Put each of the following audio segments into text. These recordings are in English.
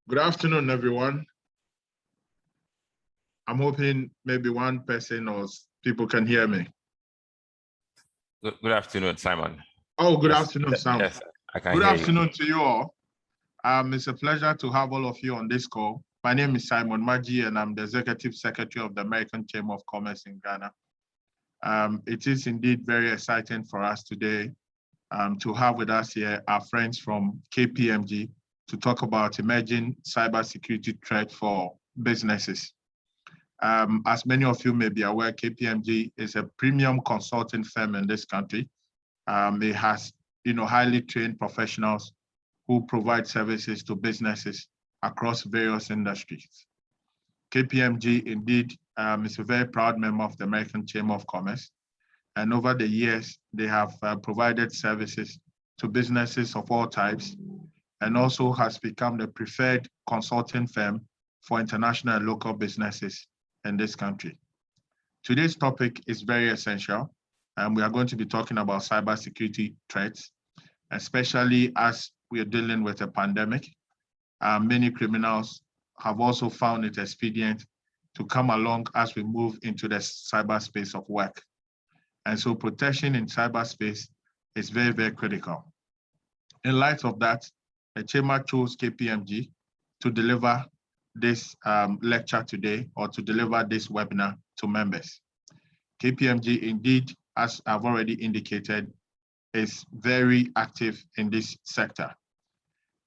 Good afternoon, everyone. I'm hoping maybe one person or people can hear me. Good afternoon, Simon. Oh, good afternoon, Sam. Yes, I can Good hear afternoon to you all. It's a pleasure to have all of you on this call. My name is Simon Maggi, and I'm the Executive Secretary of the American Chamber of Commerce in Ghana. It is indeed very exciting for us today to have with us here our friends from KPMG to talk about emerging cybersecurity threat for businesses. As many of you may be aware, KPMG is a premium consulting firm in this country. It has, highly trained professionals who provide services to businesses across various industries. KPMG indeed is a very proud member of the American Chamber of Commerce. And over the years, they have provided services to businesses of all types, and also has become the preferred consulting firm for international and local businesses in this country. Today's topic is very essential, and we are going to be talking about cybersecurity threats, especially as we are dealing with a pandemic. Many criminals have also found it expedient to come along as we move into the cyberspace of work. And so protection in cyberspace is very, very critical. In light of that, the Chamber chose KPMG to deliver this lecture today, or to deliver this webinar to members. KPMG indeed, as I've already indicated, is very active in this sector.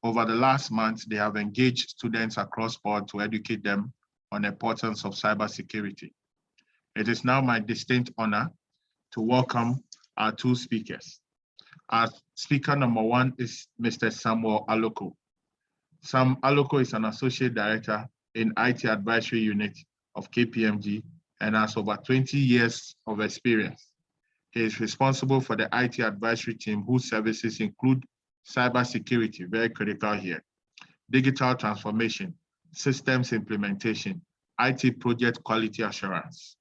Over the last month, they have engaged students across board to educate them on the importance of cybersecurity. It is now my distinct honor to welcome our two speakers. Our speaker number one is Mr. Samuel Aloko. Sam Aloko is an Associate Director in IT Advisory Unit of KPMG and has over 20 years of experience. He is responsible for the IT advisory team whose services include cybersecurity, very critical here, digital transformation, systems implementation, IT project quality assurance,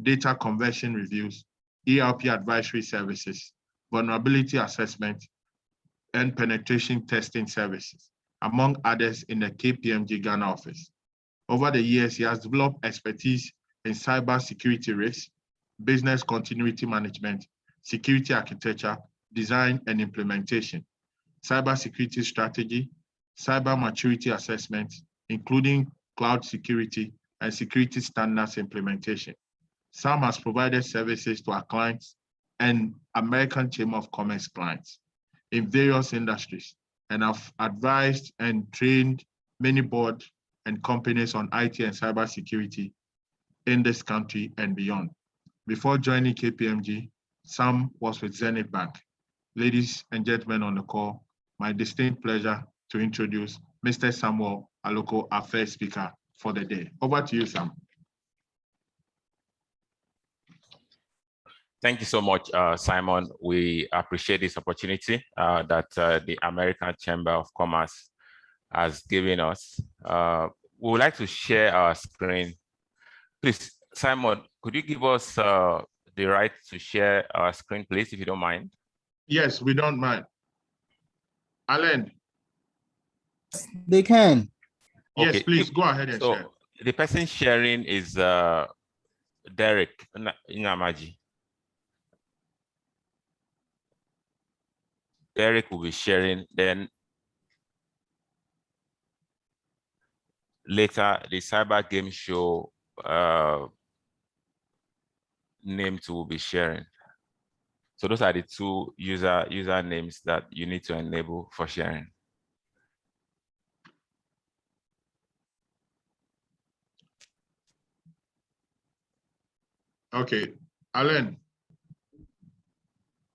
data conversion reviews, ERP advisory services, vulnerability assessment, and penetration testing services, among others in the KPMG Ghana office. Over the years, he has developed expertise in cybersecurity risks, business continuity management, security architecture, design and implementation, cybersecurity strategy, cyber maturity assessment, including cloud security and security standards implementation. Sam has provided services to our clients and American Chamber of Commerce clients in various industries, and have advised and trained many boards and companies on IT and cybersecurity in this country and beyond. Before joining KPMG, Sam was with Zenith Bank. Ladies and gentlemen on the call, my distinct pleasure to introduce Mr. Samuel Aloko, our first speaker for the day. Over to you, Sam. Thank you so much, Simon. We appreciate this opportunity that the American Chamber of Commerce has given us. We would like to share our screen. Please, Simon, could you give us the right to share our screen, please, if you don't mind? Yes, we don't mind. Alan? They can. Yes, Okay. please go ahead and share. The person sharing is Derek Nyamaji. Derek will be sharing, then later the cyber game show name will be sharing. So those are the two user names that you need to enable for sharing. Okay, Alan.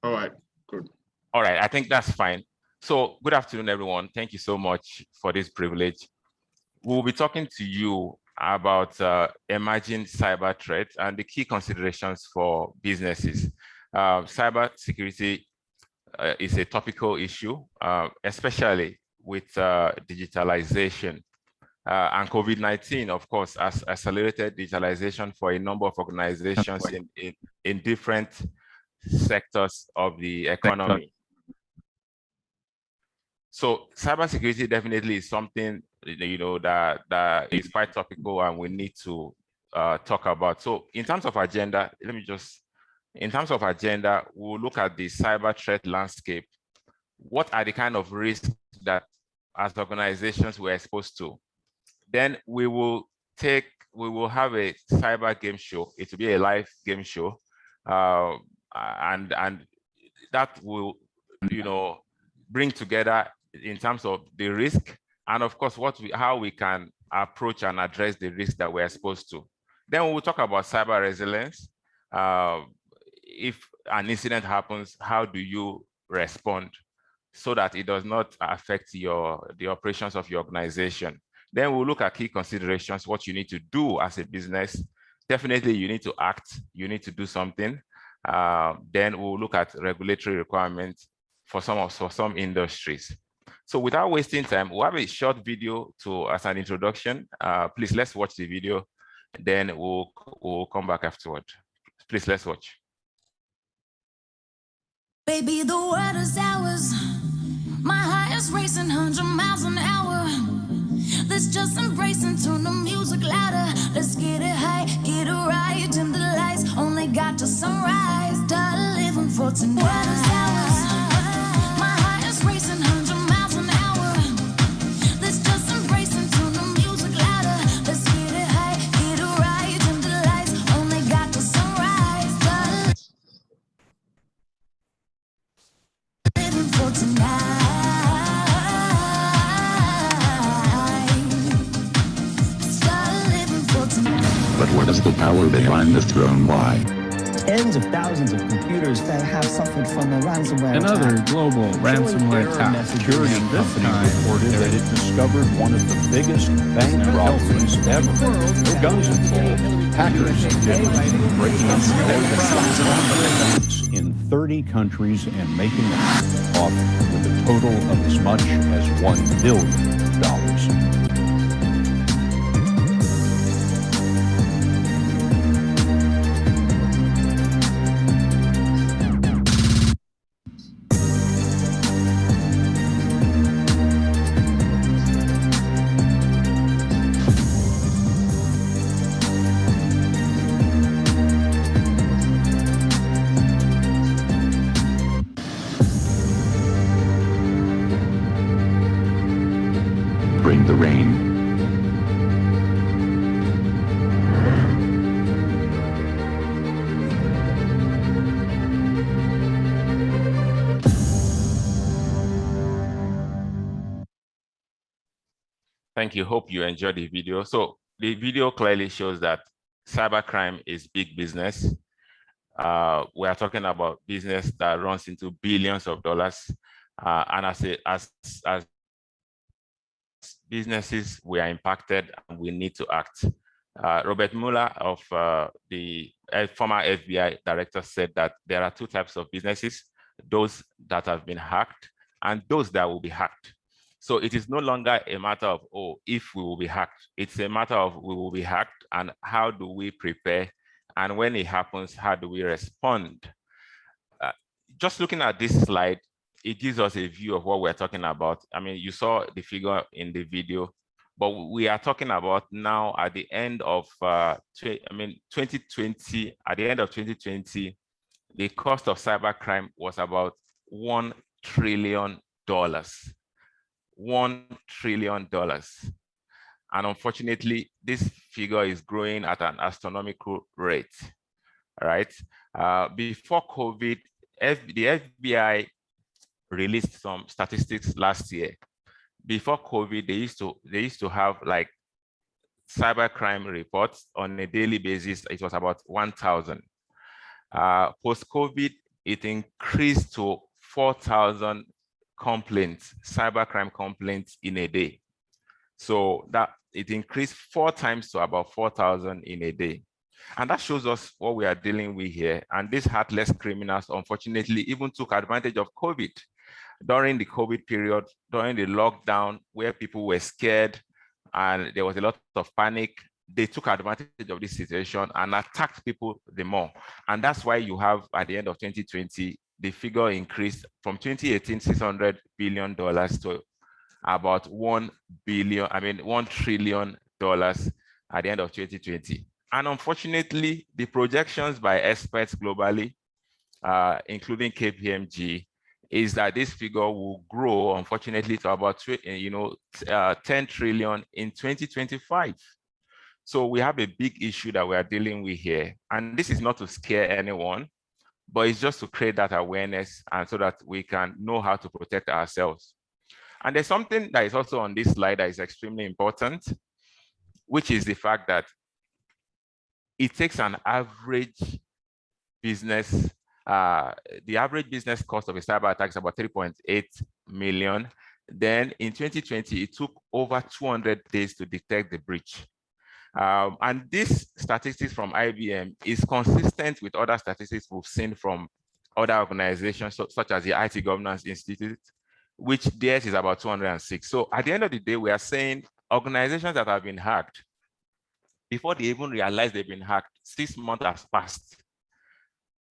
All right, good. All right, I think that's fine. So good afternoon, everyone. Thank you so much for this privilege. We'll be talking to you about emerging cyber threats and the key considerations for businesses. Cyber security is a topical issue, especially with digitalization. And COVID-19, of course, has accelerated digitalization for a number of organizations in different sectors of the economy. So cybersecurity definitely is something that is quite topical and we need to talk about. So in terms of agenda, we'll look at the cyber threat landscape. What are the kind of risks that as organizations we're exposed to? Then we will have a cyber game show. It will be a live game show. And that will, bring together in terms of the risk and of course how we can approach and address the risk that we're exposed to. Then we'll talk about cyber resilience. If an incident happens, how do you respond so that it does not affect the operations of your organization? Then we'll look at key considerations, what you need to do as a business. Definitely you need to act, you need to do something. Then we'll look at regulatory requirements for some industries. So without wasting time, we'll have a short video as an introduction. Please, let's watch the video. Then we'll come back afterward. Please, let's watch. Baby, the world is ours. My heart is racing 100 miles an hour. Let's just embrace and turn the music louder. Let's get it high, get it right. Dim the lights, only got to sunrise. Start living for tonight. World is ours. My heart is racing 100 miles an hour. Let's just embrace and turn the music louder. Let's get it high, get it right. Dim the lights, only got to sunrise. Start living for tonight. But where does the power behind the throne lie? Tens of thousands of computers that have suffered from a ransomware Another attack. global ransomware attack. Security company reported that it discovered one of the biggest bank robberies ever. No guns involved. Hackers did breaking into banks in 30 countries and making off with a total of as much as $1 billion. Bring the rain. Thank you. Hope you enjoyed the video. So the video clearly shows that cybercrime is big business. We are talking about business that runs into billions of dollars. And as businesses, we are impacted and we need to act. Robert Mueller, of the former FBI director, said that there are two types of businesses: those that have been hacked and those that will be hacked. So it is no longer a matter of, if we will be hacked. It's a matter of we will be hacked and how do we prepare? And when it happens, how do we respond? Just looking at this slide, it gives us a view of what we're talking about. I mean, you saw the figure in the video, but we are talking about now at the end of 2020, at the end of 2020, the cost of cybercrime was about $1 trillion. $1 trillion. And unfortunately, this figure is growing at an astronomical rate, right? Before COVID, the FBI released some statistics last year. Before COVID, they used to have like cybercrime reports on a daily basis. It was about 1,000. Post-COVID, it increased to 4,000 complaints, cybercrime complaints in a day. So that it increased 4 times to about 4,000 in a day. And that shows us what we are dealing with here. And these heartless criminals, unfortunately, even took advantage of COVID. During the COVID period, during the lockdown, where people were scared and there was a lot of panic, they took advantage of this situation and attacked people the more. And that's why you have, at the end of 2020, the figure increased from 2018, $600 billion to about $1 trillion at the end of 2020. And unfortunately, the projections by experts globally, including KPMG, is that this figure will grow, unfortunately, to about 10 trillion in 2025. So we have a big issue that we are dealing with here. And this is not to scare anyone, but it's just to create that awareness and so that we can know how to protect ourselves. And there's something that is also on this slide that is extremely important, which is the fact that it takes an average business, the average business cost of a cyber attack is about 3.8 million. Then in 2020, it took over 200 days to detect the breach. And this statistics from IBM is consistent with other statistics we've seen from other organizations, such as the IT Governance Institute, which theirs is about 206. So at the end of the day, we are saying organizations that have been hacked, before they even realize they've been hacked, 6 months has passed.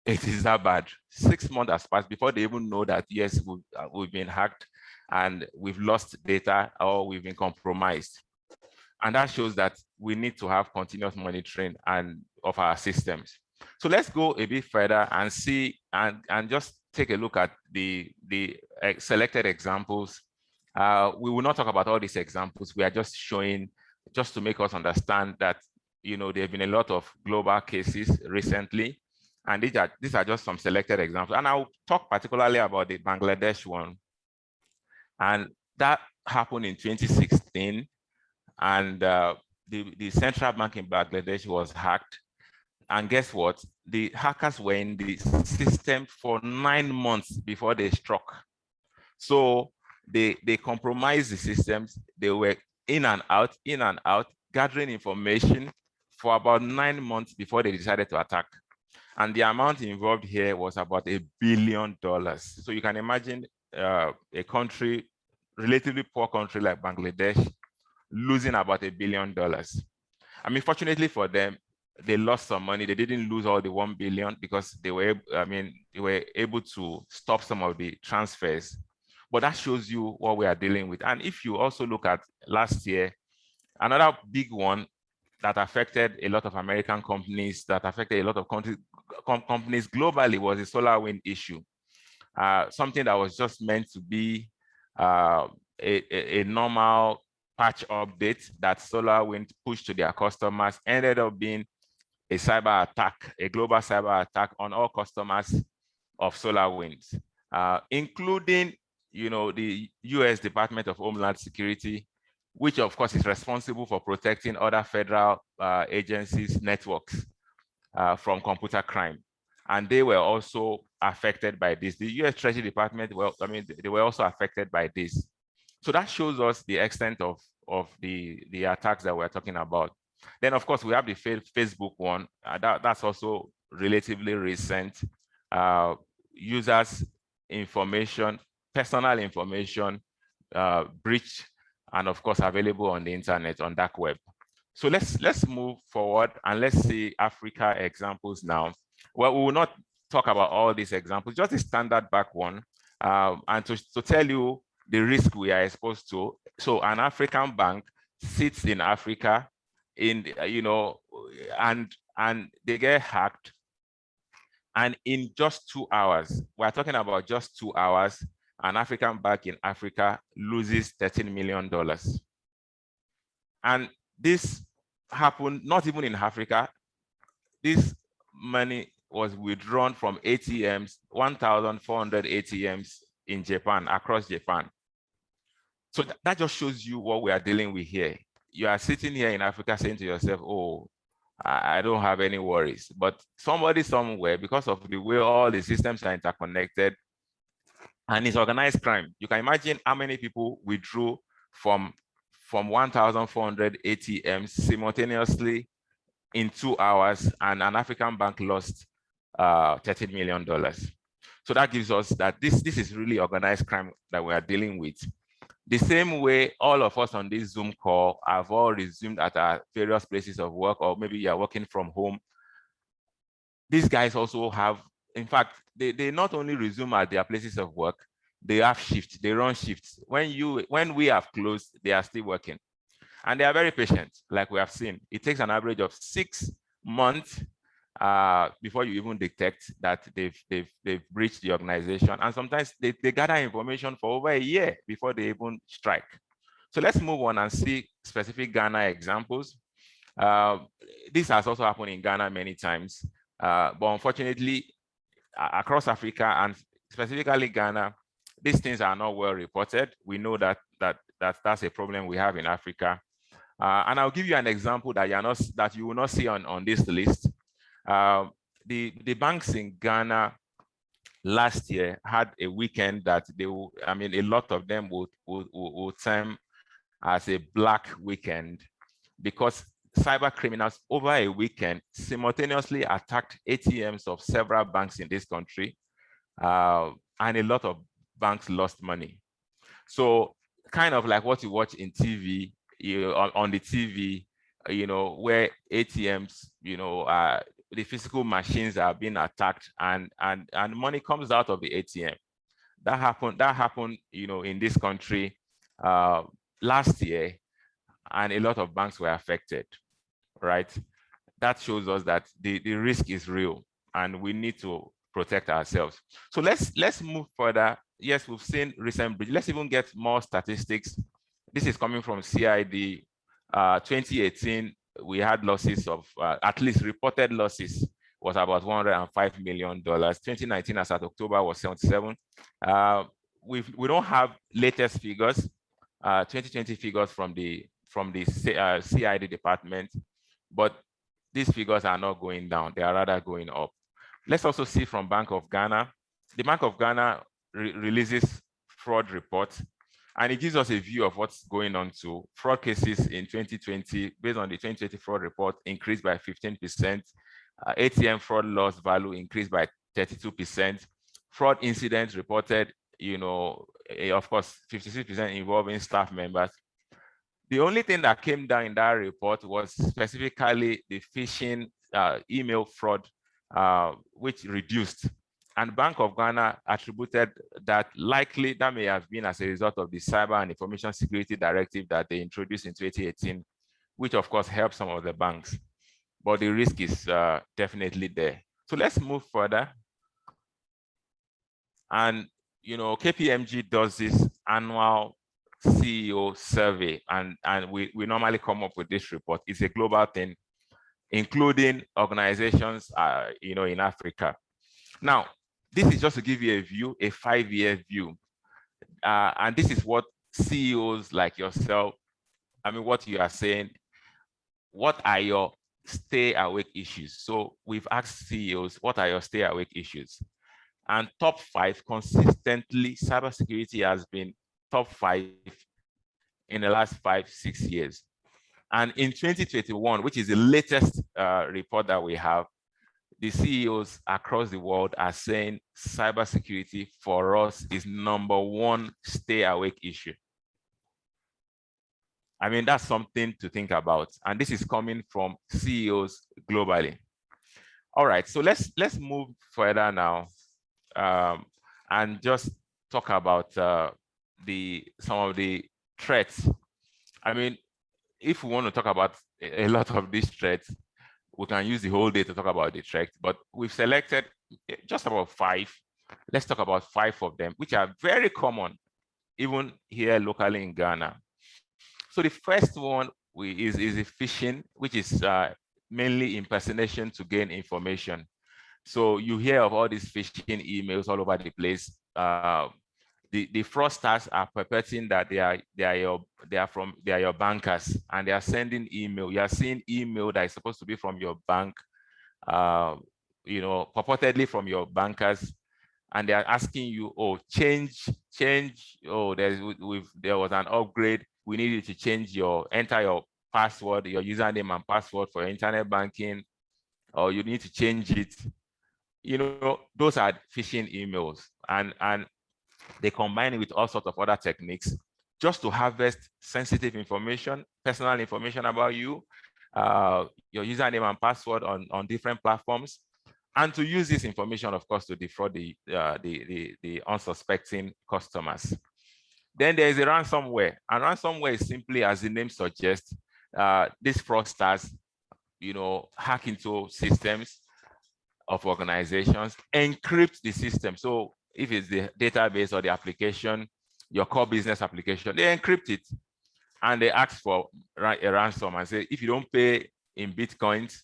It is that bad. 6 months has passed before they even know that, yes, we've been hacked and we've lost data or we've been compromised. And that shows that we need to have continuous monitoring of our systems. So let's go a bit further and see and just take a look at the selected examples. We will not talk about all these examples. We are just showing, just to make us understand that there have been a lot of global cases recently, and these are just some selected examples. And I'll talk particularly about the Bangladesh one, and that happened in 2016. And the central bank in Bangladesh was hacked. And guess what? The hackers were in the system for 9 months before they struck. So they compromised the systems. They were in and out, gathering information for about 9 months before they decided to attack. And the amount involved here was about $1 billion. So you can imagine a country, relatively poor country like Bangladesh, losing about $1 billion. I mean, fortunately for them, they lost some money. They didn't lose all the 1 billion because they were able to stop some of the transfers. But that shows you what we are dealing with. And if you also look at last year, another big one that affected a lot of American companies, that affected a lot of companies globally, was the SolarWinds issue. Something that was just meant to be a normal patch update that SolarWinds pushed to their customers ended up being a cyber attack, a global cyber attack on all customers of SolarWinds, including, the US Department of Homeland Security, which of course is responsible for protecting other federal agencies' networks from computer crime. And they were also affected by this. The US Treasury Department, they were also affected by this. So that shows us the extent of the attacks that we're talking about. Then, of course, we have the Facebook one. That's also relatively recent. Users' information, personal information, breach, and of course, available on the internet, on dark web. So let's move forward and let's see Africa examples now. Well, we will not talk about all these examples, just the standard back one, and to tell you the risk we are exposed to. So an African bank sits in Africa, and they get hacked. And in just 2 hours, we're talking about just 2 hours, an African bank in Africa loses $13 million. And this happened not even in Africa. This money was withdrawn from ATMs, 1,400 ATMs in Japan, across Japan. So that just shows you what we are dealing with here. You are sitting here in Africa saying to yourself, oh, I don't have any worries. But somebody somewhere, because of the way all the systems are interconnected, and it's organized crime. You can imagine how many people withdrew from 1,400 ATMs simultaneously in 2 hours, and an African bank lost $13 million. So that gives us that this is really organized crime that we are dealing with. The same way all of us on this Zoom call have all resumed at our various places of work, or maybe you are working from home. These guys also have, in fact, they not only resume at their places of work, they have shifts, they run shifts. When we have closed, they are still working. And they are very patient, like we have seen. It takes an average of 6 months before you even detect that they've breached the organization. And sometimes they gather information for over a year before they even strike. So let's move on and see specific Ghana examples. This has also happened in Ghana many times, but unfortunately, across Africa and specifically Ghana, these things are not well reported. We know that's a problem we have in Africa. And I'll give you an example that you will not see on this list. The banks in Ghana last year had a weekend that a lot of them would term as a black weekend, because cyber criminals over a weekend simultaneously attacked ATMs of several banks in this country, and a lot of banks lost money. So kind of like what you watch in TV, on the TV, where ATMs, the physical machines are being attacked and money comes out of the ATM. That happened, in this country last year, and a lot of banks were affected, right? That shows us that the risk is real and we need to protect ourselves. So let's move further. Yes, we've seen recent breach. Let's even get more statistics. This is coming from CID. 2018, we had losses of, at least reported losses was about $105 million. 2019, as at October, was 77. We don't have latest figures, 2020 figures from the CID department, but these figures are not going down. They are rather going up. Let's also see from Bank of Ghana. The Bank of Ghana releases fraud reports, and it gives us a view of what's going on too. Fraud cases in 2020, based on the 2020 fraud report, increased by 15%. ATM fraud loss value increased by 32%. Fraud incidents reported, of course, 56% involving staff members. The only thing that came down in that report was specifically the phishing email fraud, which reduced. And Bank of Ghana attributed that likely that may have been as a result of the Cyber and Information Security Directive that they introduced in 2018, which of course helped some of the banks. But the risk is definitely there. So let's move further. And KPMG does this annual CEO survey, and we normally come up with this report. It's a global thing, including organizations in Africa. Now, this is just to give you a view, a 5-year view. And this is what CEOs like yourself, what you are saying, what are your stay awake issues? So we've asked CEOs, what are your stay awake issues? And top 5 consistently, cybersecurity has been top 5 in the last 5-6 years. And in 2021, which is the latest report that we have, the CEOs across the world are saying cybersecurity for us is #1 stay awake issue. That's something to think about. And this is coming from CEOs globally. All right, so let's move further now and just talk about some of the threats. If we want to talk about a lot of these threats, we can use the whole day to talk about the threats, but we've selected just about 5. Let's talk about 5 of them, which are very common, even here locally in Ghana. So the first one is a phishing, which is mainly impersonation to gain information. So you hear of all these phishing emails all over the place. The fraudsters are perpetrating that they are your bankers, and they are sending email. You are seeing email that is supposed to be from your bank, purportedly from your bankers, and they are asking you, change. There was an upgrade. We need you to enter your password, your username and password for your internet banking, or you need to change it. Those are phishing emails, and they combine it with all sorts of other techniques just to harvest sensitive information, personal information about you, your username and password on different platforms. and to use this information, of course, to defraud the unsuspecting customers. Then there is a ransomware, and ransomware is simply, as the name suggests, these fraudsters, hack into systems of organizations, encrypt the system. So if it's the database or the application, your core business application, they encrypt it, and they ask for a ransom and say, if you don't pay in Bitcoins,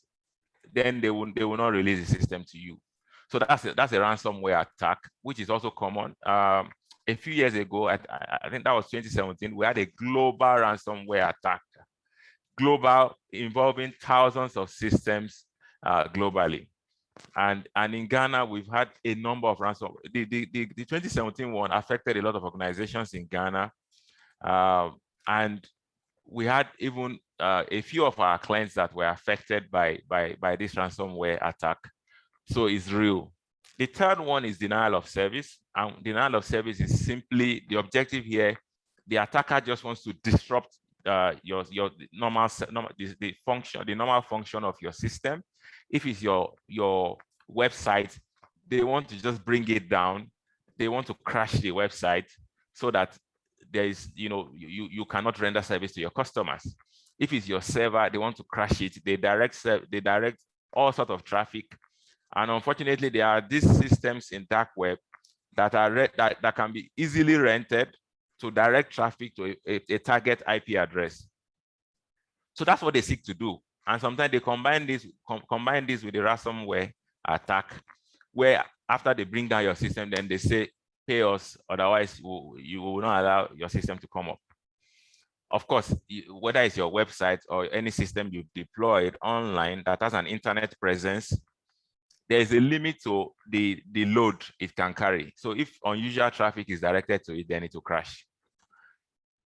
then they will not release the system to you. So that's a ransomware attack, which is also common. A few years ago, I think that was 2017, we had a global ransomware attack, global, involving thousands of systems globally. And in Ghana, we've had a number of ransomware. The 2017 one affected a lot of organizations in Ghana. And we had even a few of our clients that were affected by this ransomware attack. So it's real. The third one is denial of service. And denial of service is simply the objective here. The attacker just wants to disrupt your normal function of your system. If it's your website, they want to just bring it down. They want to crash the website so that there is, you cannot render service to your customers. If it's your server, they want to crash it. They direct all sorts of traffic. And unfortunately, there are these systems in dark web that are that can be easily rented to direct traffic to a target IP address. So that's what they seek to do. And sometimes they combine this with the ransomware attack, where after they bring down your system, then they say, pay us, otherwise you will not allow your system to come up. Of course, whether it's your website or any system you've deployed online that has an internet presence, there is a limit to the load it can carry. So if unusual traffic is directed to it, then it will crash.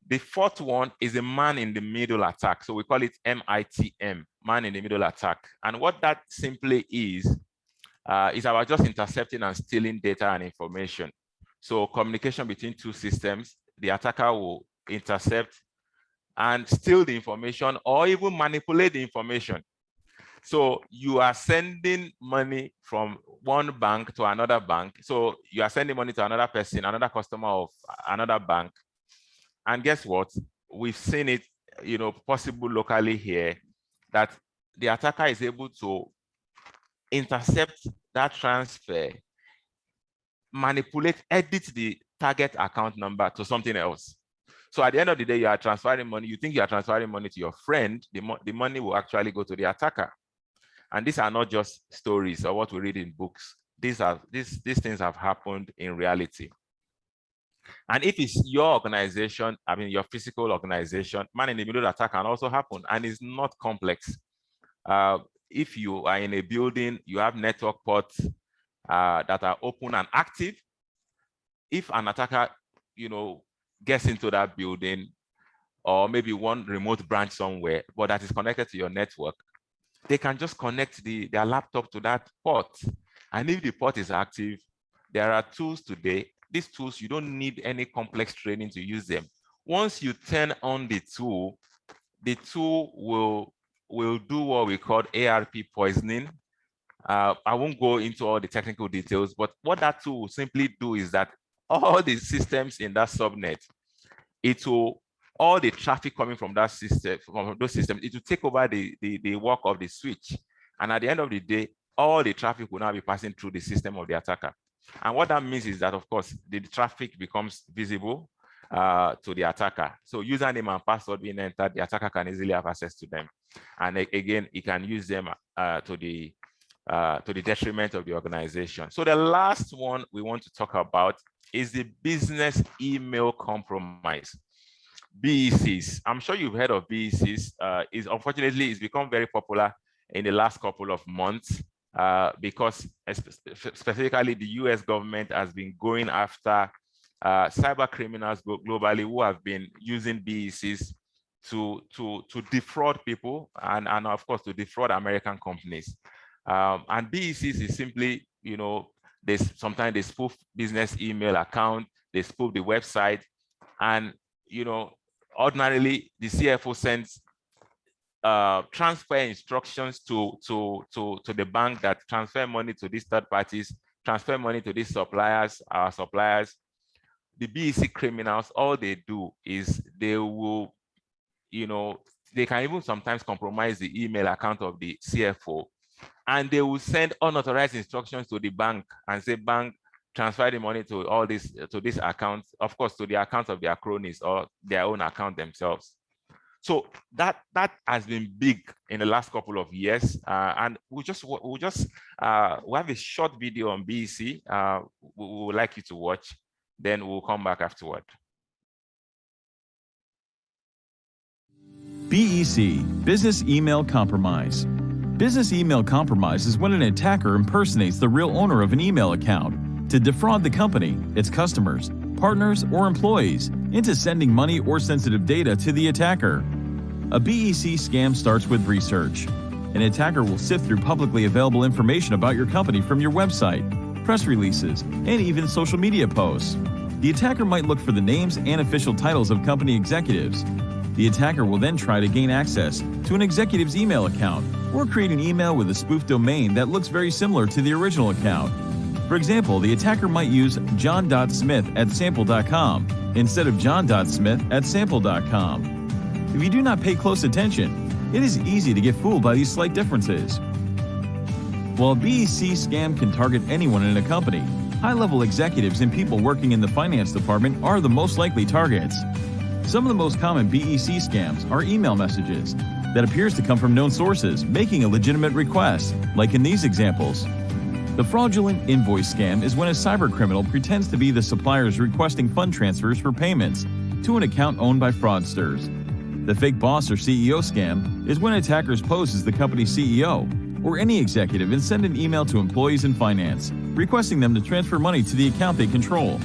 The fourth one is a man-in-the-middle attack. So we call it MITM, man-in-the-middle attack. And what that simply is about just intercepting and stealing data and information. So communication between two systems, the attacker will intercept and steal the information or even manipulate the information. So you are sending money from one bank to another bank. So you are sending money to another person, another customer of another bank. And guess what? We've seen it, possible locally here, that the attacker is able to intercept that transfer, manipulate, edit the target account number to something else. So at the end of the day, you are transferring money. You think you are transferring money to your friend. The money will actually go to the attacker. And these are not just stories or what we read in books. These things have happened in reality. And if it's your organization, your physical organization, man-in-the-middle attack can also happen, and it's not complex. If you are in a building, you have network ports that are open and active. If an attacker, gets into that building, or maybe one remote branch somewhere, but that is connected to your network, they can just connect their laptop to that port. And if the port is active, there are tools today. These tools, you don't need any complex training to use them. Once you turn on the tool will do what we call Arp poisoning. I won't go into all the technical details, but what that tool will simply do is that all the systems in that subnet, all the traffic coming from that system, from those systems, it will take over the work of the switch. And at the end of the day, all the traffic will now be passing through the system of the attacker. And what that means is that, of course, the traffic becomes visible to the attacker. So username and password being entered, the attacker can easily have access to them. And again, he can use them to the detriment of the organization. So the last one we want to talk about is the business email compromise. BECs. I'm sure you've heard of BECs. Unfortunately, it's become very popular in the last couple of months because specifically the US government has been going after cyber criminals globally who have been using BECs to defraud people and of course to defraud American companies. And BECs is simply, sometimes they spoof business email account, they spoof the website, and ordinarily the CFO sends transfer instructions to the bank that transfer money to these third parties, transfer money to these suppliers, our suppliers. The BEC criminals, all they do is they will, they can even sometimes compromise the email account of the CFO, and they will send unauthorized instructions to the bank and say, bank, transfer the money to all this, to this account, of course, to the accounts of their cronies or their own account themselves. So that has been big in the last couple of years, and we have a short video on BEC. We would like you to watch. Then we'll come back afterward. BEC, Business Email Compromise. Business email compromise is when an attacker impersonates the real owner of an email account to defraud the company, its customers, partners, or employees into sending money or sensitive data to the attacker. A BEC scam starts with research. An attacker will sift through publicly available information about your company from your website, press releases, and even social media posts. The attacker might look for the names and official titles of company executives. The attacker will then try to gain access to an executive's email account or create an email with a spoof domain that looks very similar to the original account. For example, the attacker might use john.smith@sample.com instead of john.smith@sample.com. If you do not pay close attention, it is easy to get fooled by these slight differences. While a BEC scam can target anyone in a company, high-level executives and people working in the finance department are the most likely targets. Some of the most common BEC scams are email messages that appears to come from known sources making a legitimate request, like in these examples. The fraudulent invoice scam is when a cybercriminal pretends to be the suppliers requesting fund transfers for payments to an account owned by fraudsters. The fake boss or CEO scam is when attackers pose as the company's CEO or any executive and send an email to employees in finance, requesting them to transfer money to the account they control.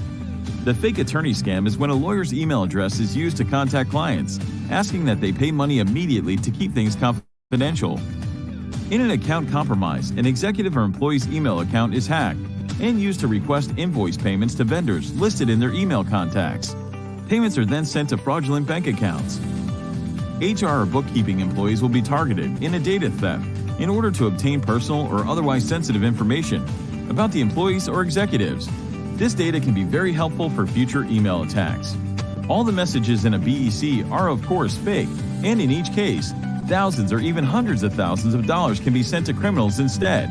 The fake attorney scam is when a lawyer's email address is used to contact clients, asking that they pay money immediately to keep things confidential. In an account compromise, an executive or employee's email account is hacked and used to request invoice payments to vendors listed in their email contacts. Payments are then sent to fraudulent bank accounts. HR or bookkeeping employees will be targeted in a data theft in order to obtain personal or otherwise sensitive information about the employees or executives. This data can be very helpful for future email attacks. All the messages in a BEC are of course fake, and in each case, thousands or even hundreds of thousands of dollars can be sent to criminals instead.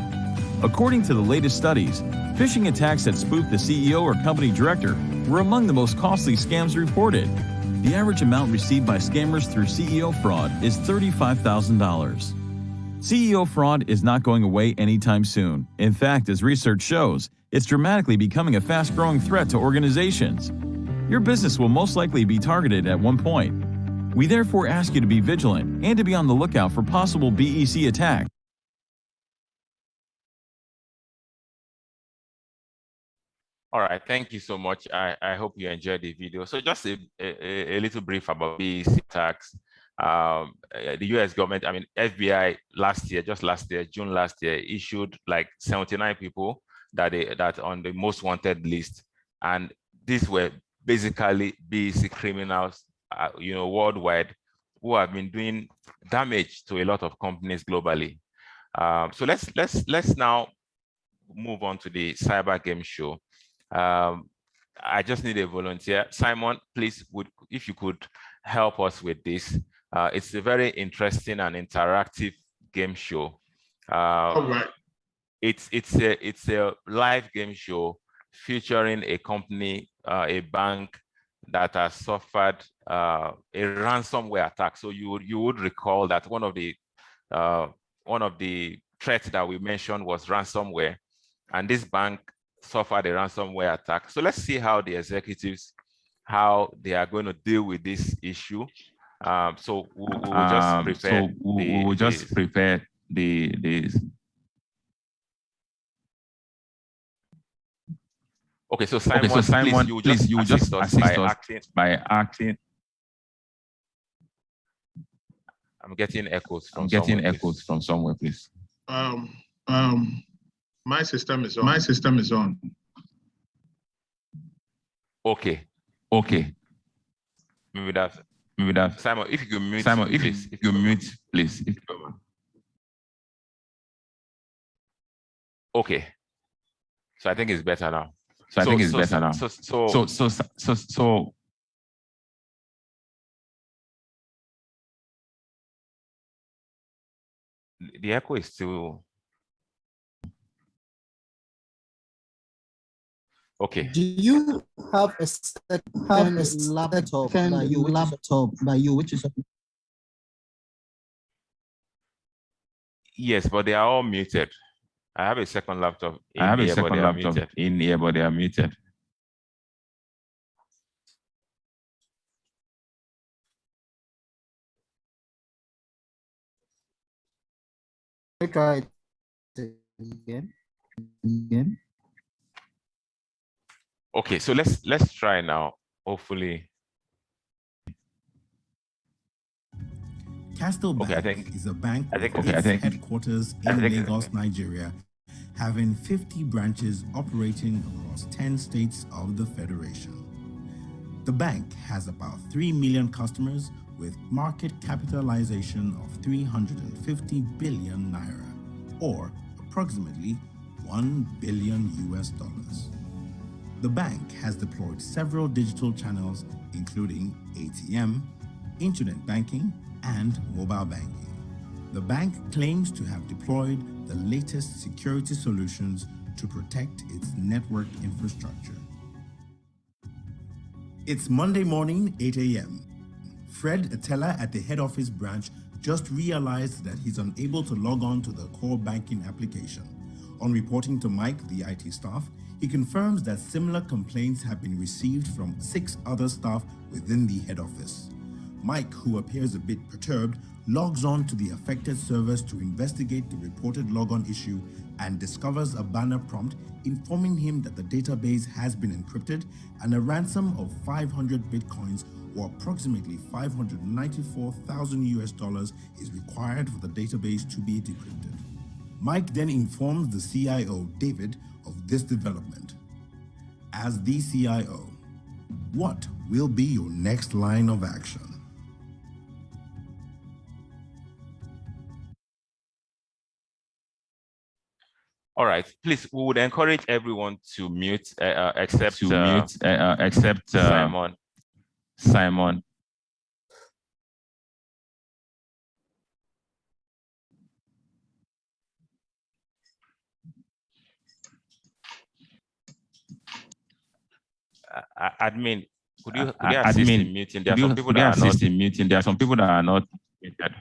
According to the latest studies, phishing attacks that spoof the CEO or company director were among the most costly scams reported. The average amount received by scammers through CEO fraud is $35,000. CEO fraud is not going away anytime soon. In fact, as research shows, it's dramatically becoming a fast-growing threat to organizations. Your business will most likely be targeted at one point. We therefore ask you to be vigilant and to be on the lookout for possible BEC attacks. All right, thank you so much. I hope you enjoyed the video. So just a little brief about BEC attacks. The US government, I mean, FBI just last year, June last year, issued like 79 people that on the most wanted list. And these were basically BEC criminals, worldwide, who have been doing damage to a lot of companies globally. So let's now move on to the cyber game show. I just need a volunteer. Simon, please, if you could help us with this. It's a very interesting and interactive game show. All right. It's a live game show featuring a company, a bank that has suffered a ransomware attack. So you would recall that one of the threats that we mentioned was ransomware, and this bank suffered a ransomware attack. So let's see how the executives, how they are going to deal with this issue. So we will just prepare the Okay, so Simon, please you just assist us by acting. I'm getting echoes from somewhere, please. My system is on. Okay. Maybe Maybe that. Simon, if you can mute, Simon, if you mute, please. Okay. So I think it's better now. So the echo is still okay. Do you have a laptop by you, which is Yes, but they are all muted. I have a second laptop in here, but they are muted. try it again? Okay, so let's try now. Hopefully. Castle Bank is a bank with its headquarters in Lagos, Nigeria, having 50 branches operating across 10 states of the Federation. The bank has about 3 million customers with market capitalization of 350 billion naira, or approximately $1 billion US. The bank has deployed several digital channels, including ATM, internet banking, and mobile banking. The bank claims to have deployed the latest security solutions to protect its network infrastructure. It's Monday morning, 8 a.m. Fred, a teller at the head office branch, just realized that he's unable to log on to the core banking application. On reporting to Mike, the IT staff, he confirms that similar complaints have been received from 6 other staff within the head office. Mike, who appears a bit perturbed, logs on to the affected servers to investigate the reported logon issue and discovers a banner prompt informing him that the database has been encrypted and a ransom of 500 bitcoins, or approximately $594,000 is required for the database to be decrypted. Mike then informs the CIO, David, of this development. As the CIO, what will be your next line of action? All right, please, we would encourage everyone to mute, except Simon. Admin, could you assist in muting? There are some people that are not in muting. There are some people that are not muted.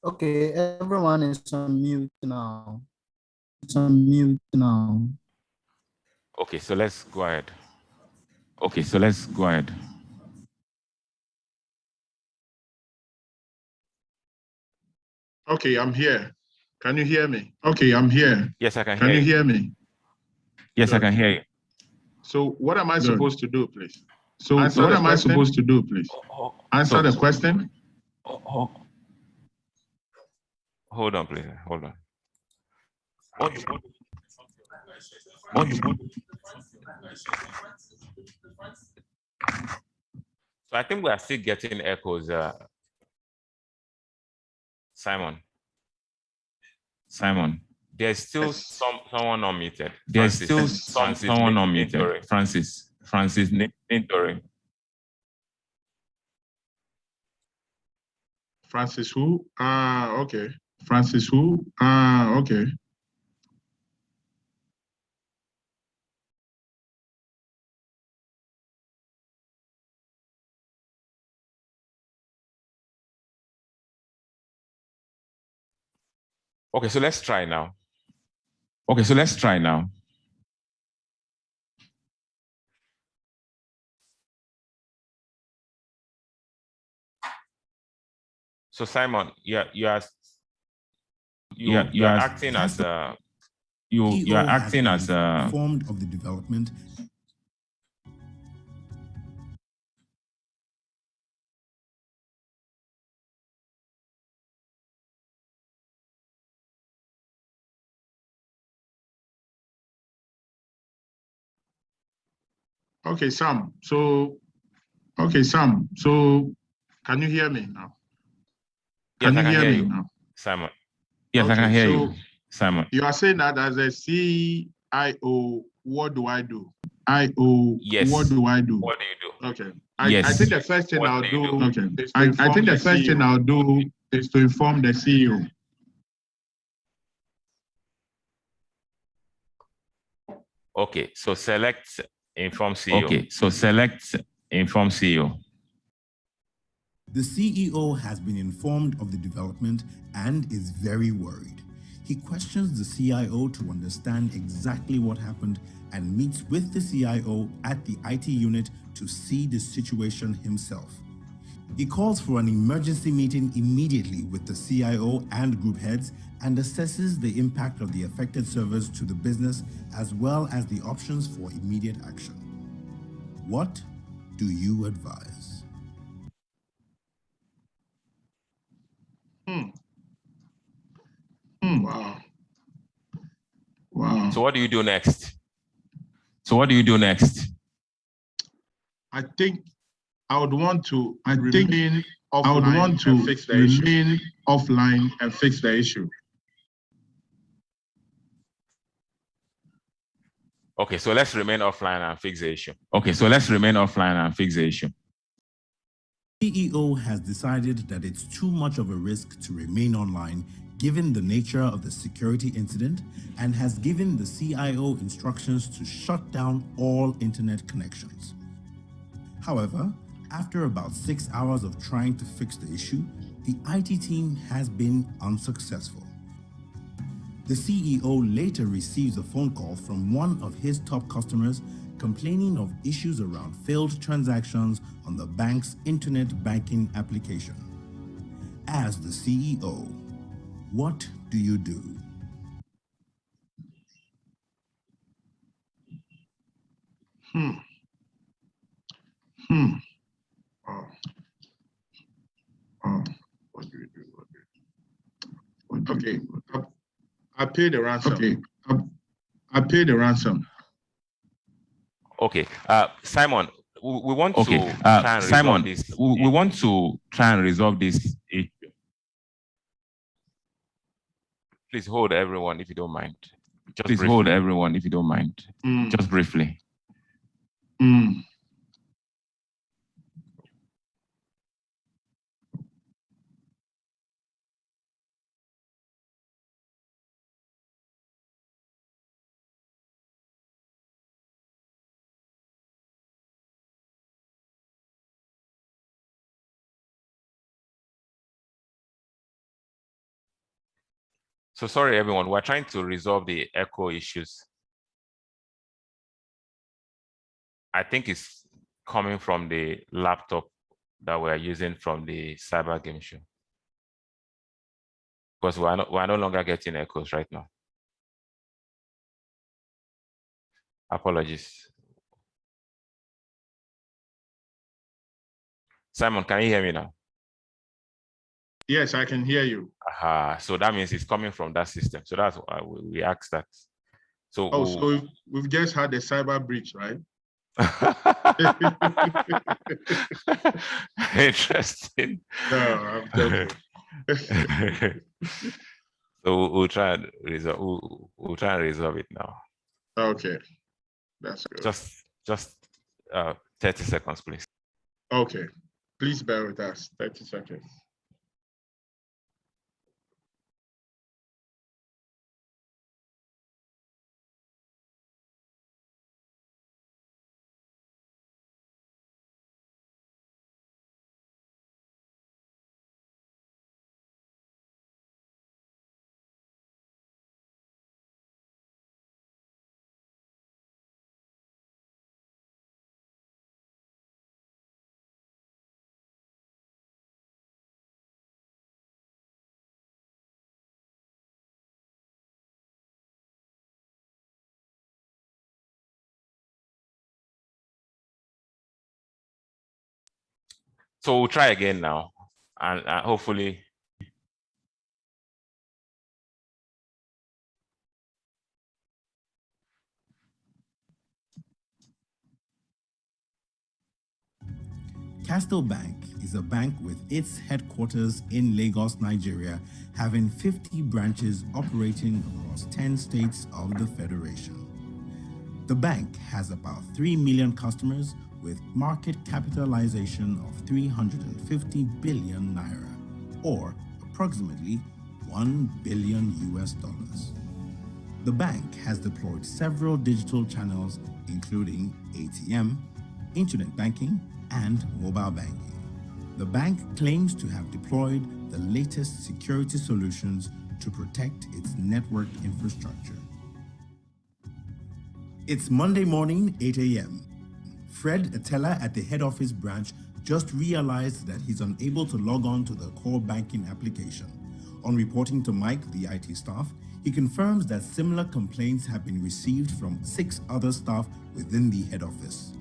Okay, everyone is on mute now. Okay, so let's go ahead. Okay, I'm here. Can you hear me? Okay, I'm here. Yes, I can hear you. you. Can you hear me? Yes, Good. I can hear you. So what am I supposed to do, please? Answer the question. Hold on, please. Hold on. So I think we are still getting echoes. Simon, there's still someone unmuted. Someone unmuted. Francis Nintori. Francis who? Okay. Francis who? Okay. Okay, so let's try now. So Simon, you are acting as a informed of the development. Okay, Sam. So, can you hear me now? Yes, I can hear you now, Simon. Yes, I can hear you, Simon. You are saying that as a CIO, what do I do? Yes. What do I do? What do you do? Okay. Yes. I think the first thing I'll do. Okay. I think the first thing I'll do is to inform the CEO. Okay, so select inform CEO. Okay, so select inform CEO. The CEO has been informed of the development and is very worried. He questions the CIO to understand exactly what happened and meets with the CIO at the IT unit to see the situation himself. He calls for an emergency meeting immediately with the CIO and group heads and assesses the impact of the affected servers to the business as well as the options for immediate action. What do you advise? Wow. So what do you do next? I think I would want to remain offline and fix the issue. Okay, so let's remain offline and fix the issue. CEO has decided that it's too much of a risk to remain online given the nature of the security incident and has given the CIO instructions to shut down all internet connections. However, after about 6 hours of trying to fix the issue, the IT team has been unsuccessful. The CEO later receives a phone call from one of his top customers complaining of issues around failed transactions on the bank's internet banking application. As the CEO, what do you do? What do you do? Okay. I pay the ransom. I pay the ransom. Okay, Simon, we want to try and resolve this. We want to try and resolve this issue. Please hold everyone if you don't mind. Just briefly. So sorry, everyone. We're trying to resolve the echo issues. I think it's coming from the laptop that we're using from the cyber game show. Because we're no longer getting echoes right now. Apologies. Simon, can you hear me now? Yes, I can hear you. So that means it's coming from that system. So that's why we asked that. So, so we've just had a cyber breach, right? Interesting. No, I'm joking. So we'll try and resolve it now. Okay, that's good. Just 30 seconds, please. Okay, please bear with us. 30 seconds. So we'll try again now, and hopefully. Castle Bank is a bank with its headquarters in Lagos, Nigeria, having 50 branches operating across 10 states of the Federation. The bank has about 3 million customers with market capitalization of 350 billion naira, or approximately $1 billion US. The bank has deployed several digital channels, including ATM, internet banking, and mobile banking. The bank claims to have deployed the latest security solutions to protect its network infrastructure. It's Monday morning, 8 a.m. Fred, a teller at the head office branch, just realized that he's unable to log on to the core banking application. On reporting to Mike, the IT staff, he confirms that similar complaints have been received from 6 other staff within the head office.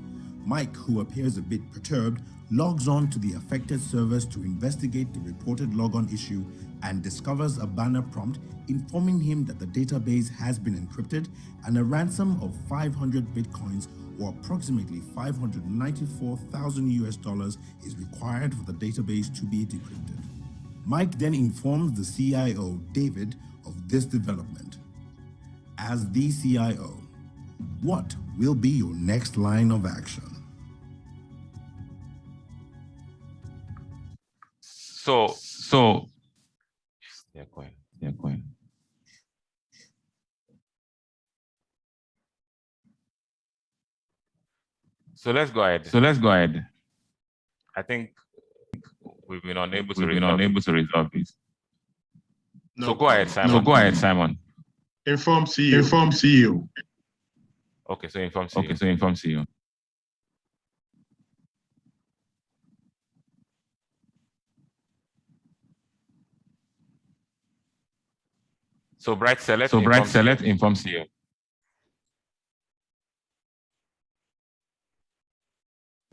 Mike, who appears a bit perturbed, logs on to the affected servers to investigate the reported logon issue and discovers a banner prompt informing him that the database has been encrypted and a ransom of 500 bitcoins, or approximately $594,000 US, is required for the database to be decrypted. Mike then informs the CIO, David, of this development. As the CIO, what will be your next line of action? So they're going. So let's go ahead. I think we've been unable to resolve this. No. So go ahead, Simon. Inform CEO. Okay, so inform CEO. So Bright Select inform CEO.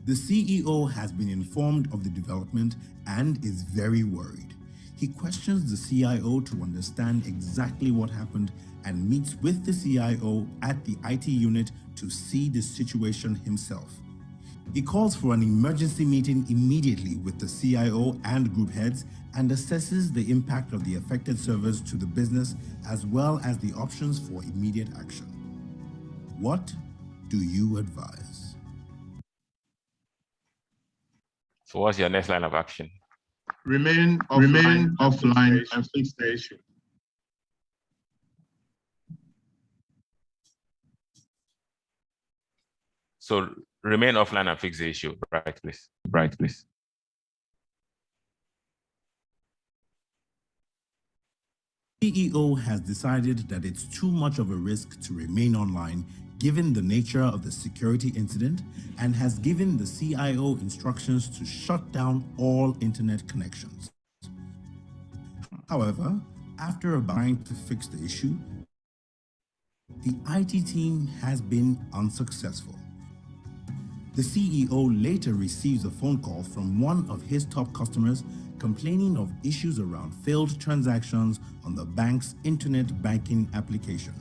The CEO has been informed of the development and is very worried. He questions the CIO to understand exactly what happened and meets with the CIO at the IT unit to see the situation himself. He calls for an emergency meeting immediately with the CIO and group heads and assesses the impact of the affected servers to the business as well as the options for immediate action. What do you advise? So what's your next line of action? Remain offline and fix the issue. So remain offline and fix the issue. Right, please. CEO has decided that it's too much of a risk to remain online given the nature of the security incident and has given the CIO instructions to shut down all internet connections. However, after trying to fix the issue, the IT team has been unsuccessful. The CEO later receives a phone call from one of his top customers complaining of issues around failed transactions on the bank's internet banking application.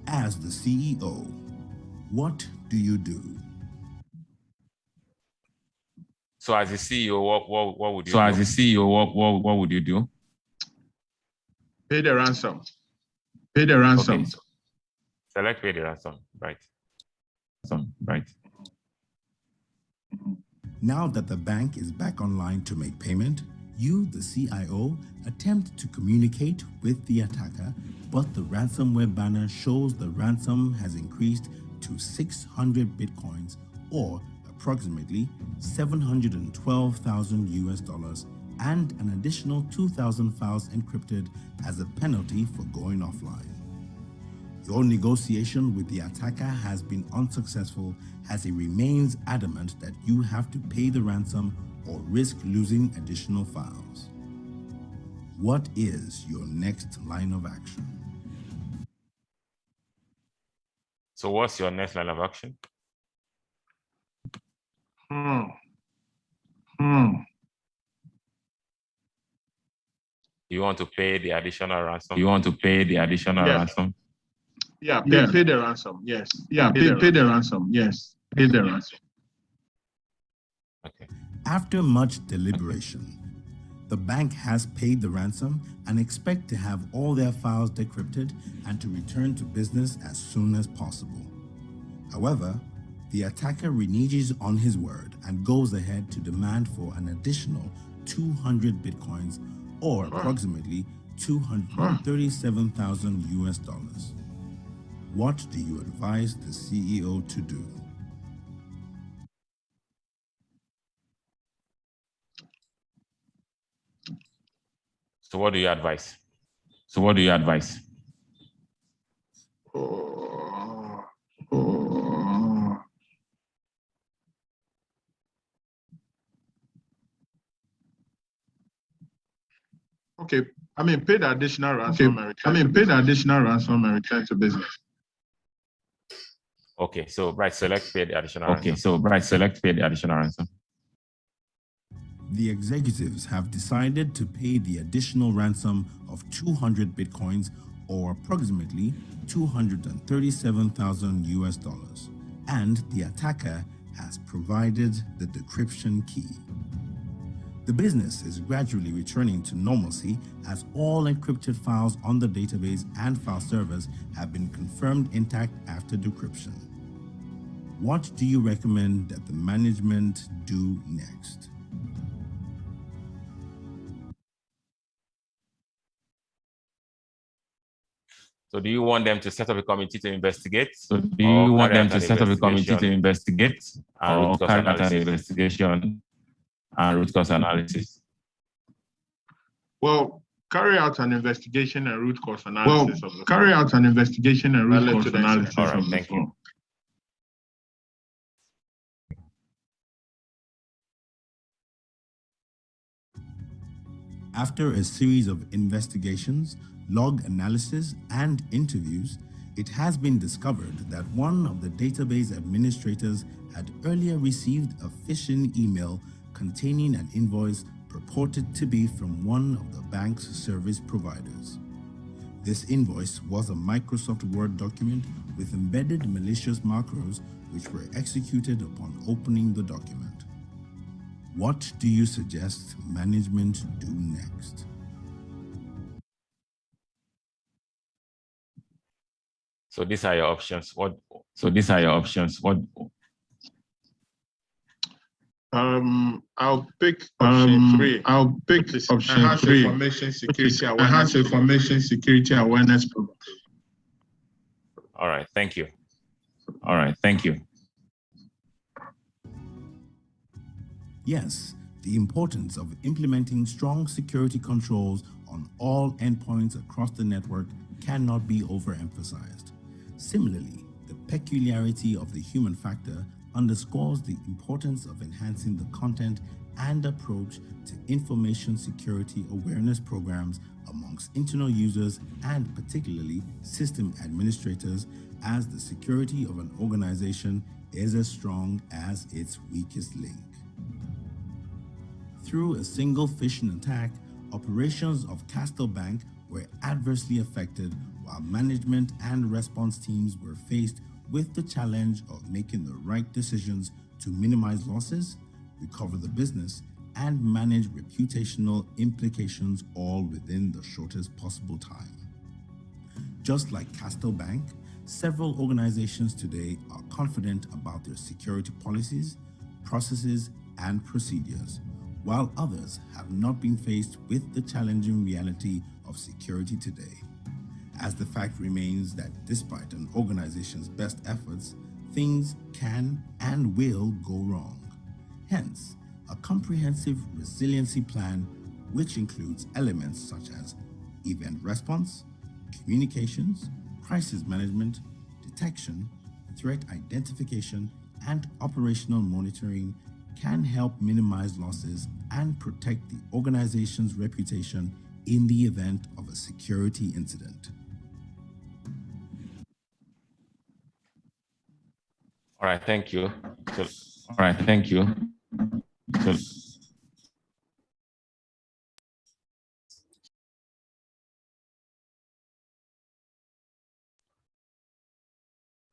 As the CEO, what do you do? So as a CEO, what would you do? Pay the ransom. Okay. Select pay the ransom. Right. Now that the bank is back online to make payment, you, the CIO, attempt to communicate with the attacker, but the ransomware banner shows the ransom has increased to 600 bitcoins, or approximately $712,000 US, and an additional 2,000 files encrypted as a penalty for going offline. Your negotiation with the attacker has been unsuccessful as he remains adamant that you have to pay the ransom or risk losing additional files. What is your next line of action? So what's your next line of action? You want to pay the additional ransom? Yeah, pay the ransom. Yes. Yeah, pay the ransom. Yes. Pay the ransom. Okay. After much deliberation, the bank has paid the ransom and expect to have all their files decrypted and to return to business as soon as possible. However, the attacker reneges on his word and goes ahead to demand for an additional 200 bitcoins, or approximately $237,000 US. What do you advise the CEO to do? So what do you advise? So what do you advise? Okay, pay the additional ransom and return to business. Okay, so select pay the additional ransom. Select pay the additional ransom. The executives have decided to pay the additional ransom of 200 bitcoins, or approximately $237,000 US, and the attacker has provided the decryption key. The business is gradually returning to normalcy as all encrypted files on the database and file servers have been confirmed intact after decryption. What do you recommend that the management do next? So do you want them to set up a committee to investigate? So do you want them to set up a committee to investigate or carry out an investigation and root cause analysis? Well, carry out an investigation and root cause analysis. All right, thank you. After a series of investigations, log analysis, and interviews, it has been discovered that one of the database administrators had earlier received a phishing email containing an invoice purported to be from one of the bank's service providers. This invoice was a Microsoft Word document with embedded malicious macros which were executed upon opening the document. What do you suggest management do next? So these are your options. What? I'll pick option 3. Information security awareness program. All right, thank you. Yes, the importance of implementing strong security controls on all endpoints across the network cannot be overemphasized. Similarly, the peculiarity of the human factor underscores the importance of enhancing the content and approach to information security awareness programs amongst internal users and particularly system administrators, as the security of an organization is as strong as its weakest link. Through a single phishing attack, operations of Castle Bank were adversely affected, while management and response teams were faced with the challenge of making the right decisions to minimize losses, recover the business, and manage reputational implications, all within the shortest possible time. Just like Castle Bank, several organizations today are confident about their security policies, processes, and procedures, while others have not been faced with the challenging reality of security today, as the fact remains that despite an organization's best efforts, things can and will go wrong. Hence, a comprehensive resiliency plan, which includes elements such as event response, communications, crisis management, detection, threat identification, and operational monitoring, can help minimize losses and protect the organization's reputation in the event of a security incident. All right, thank you.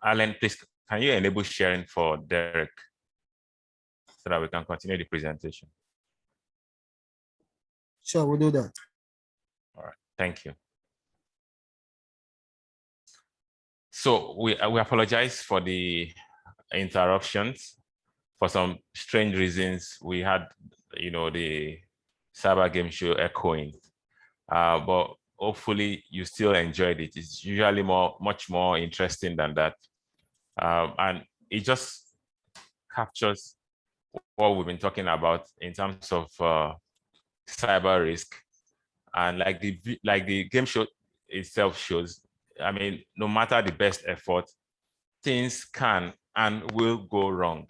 Alan, please, can you enable sharing for Derek? so that we can continue the presentation. Sure, we'll do that. All right, thank you. So we apologize for the interruptions. For some strange reasons, we had, the cyber game show echoing, but hopefully you still enjoyed it. It's usually much more interesting than that. And it just captures what we've been talking about in terms of cyber risk. And like the game show itself shows, I mean, no matter the best effort, things can and will go wrong.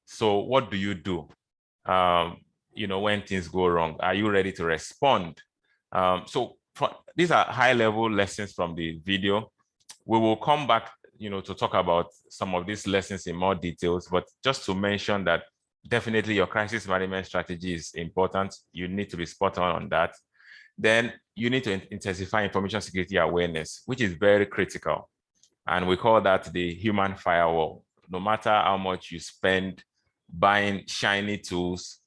So what do you do, when things go wrong? Are you ready to respond? These are high-level lessons from the video. We will come back, to talk about some of these lessons in more details, but just to mention that definitely your crisis management strategy is important. You need to be spot on that. Then you need to intensify information security awareness, which is very critical. And we call that the human firewall. No matter how much you spend buying shiny tools,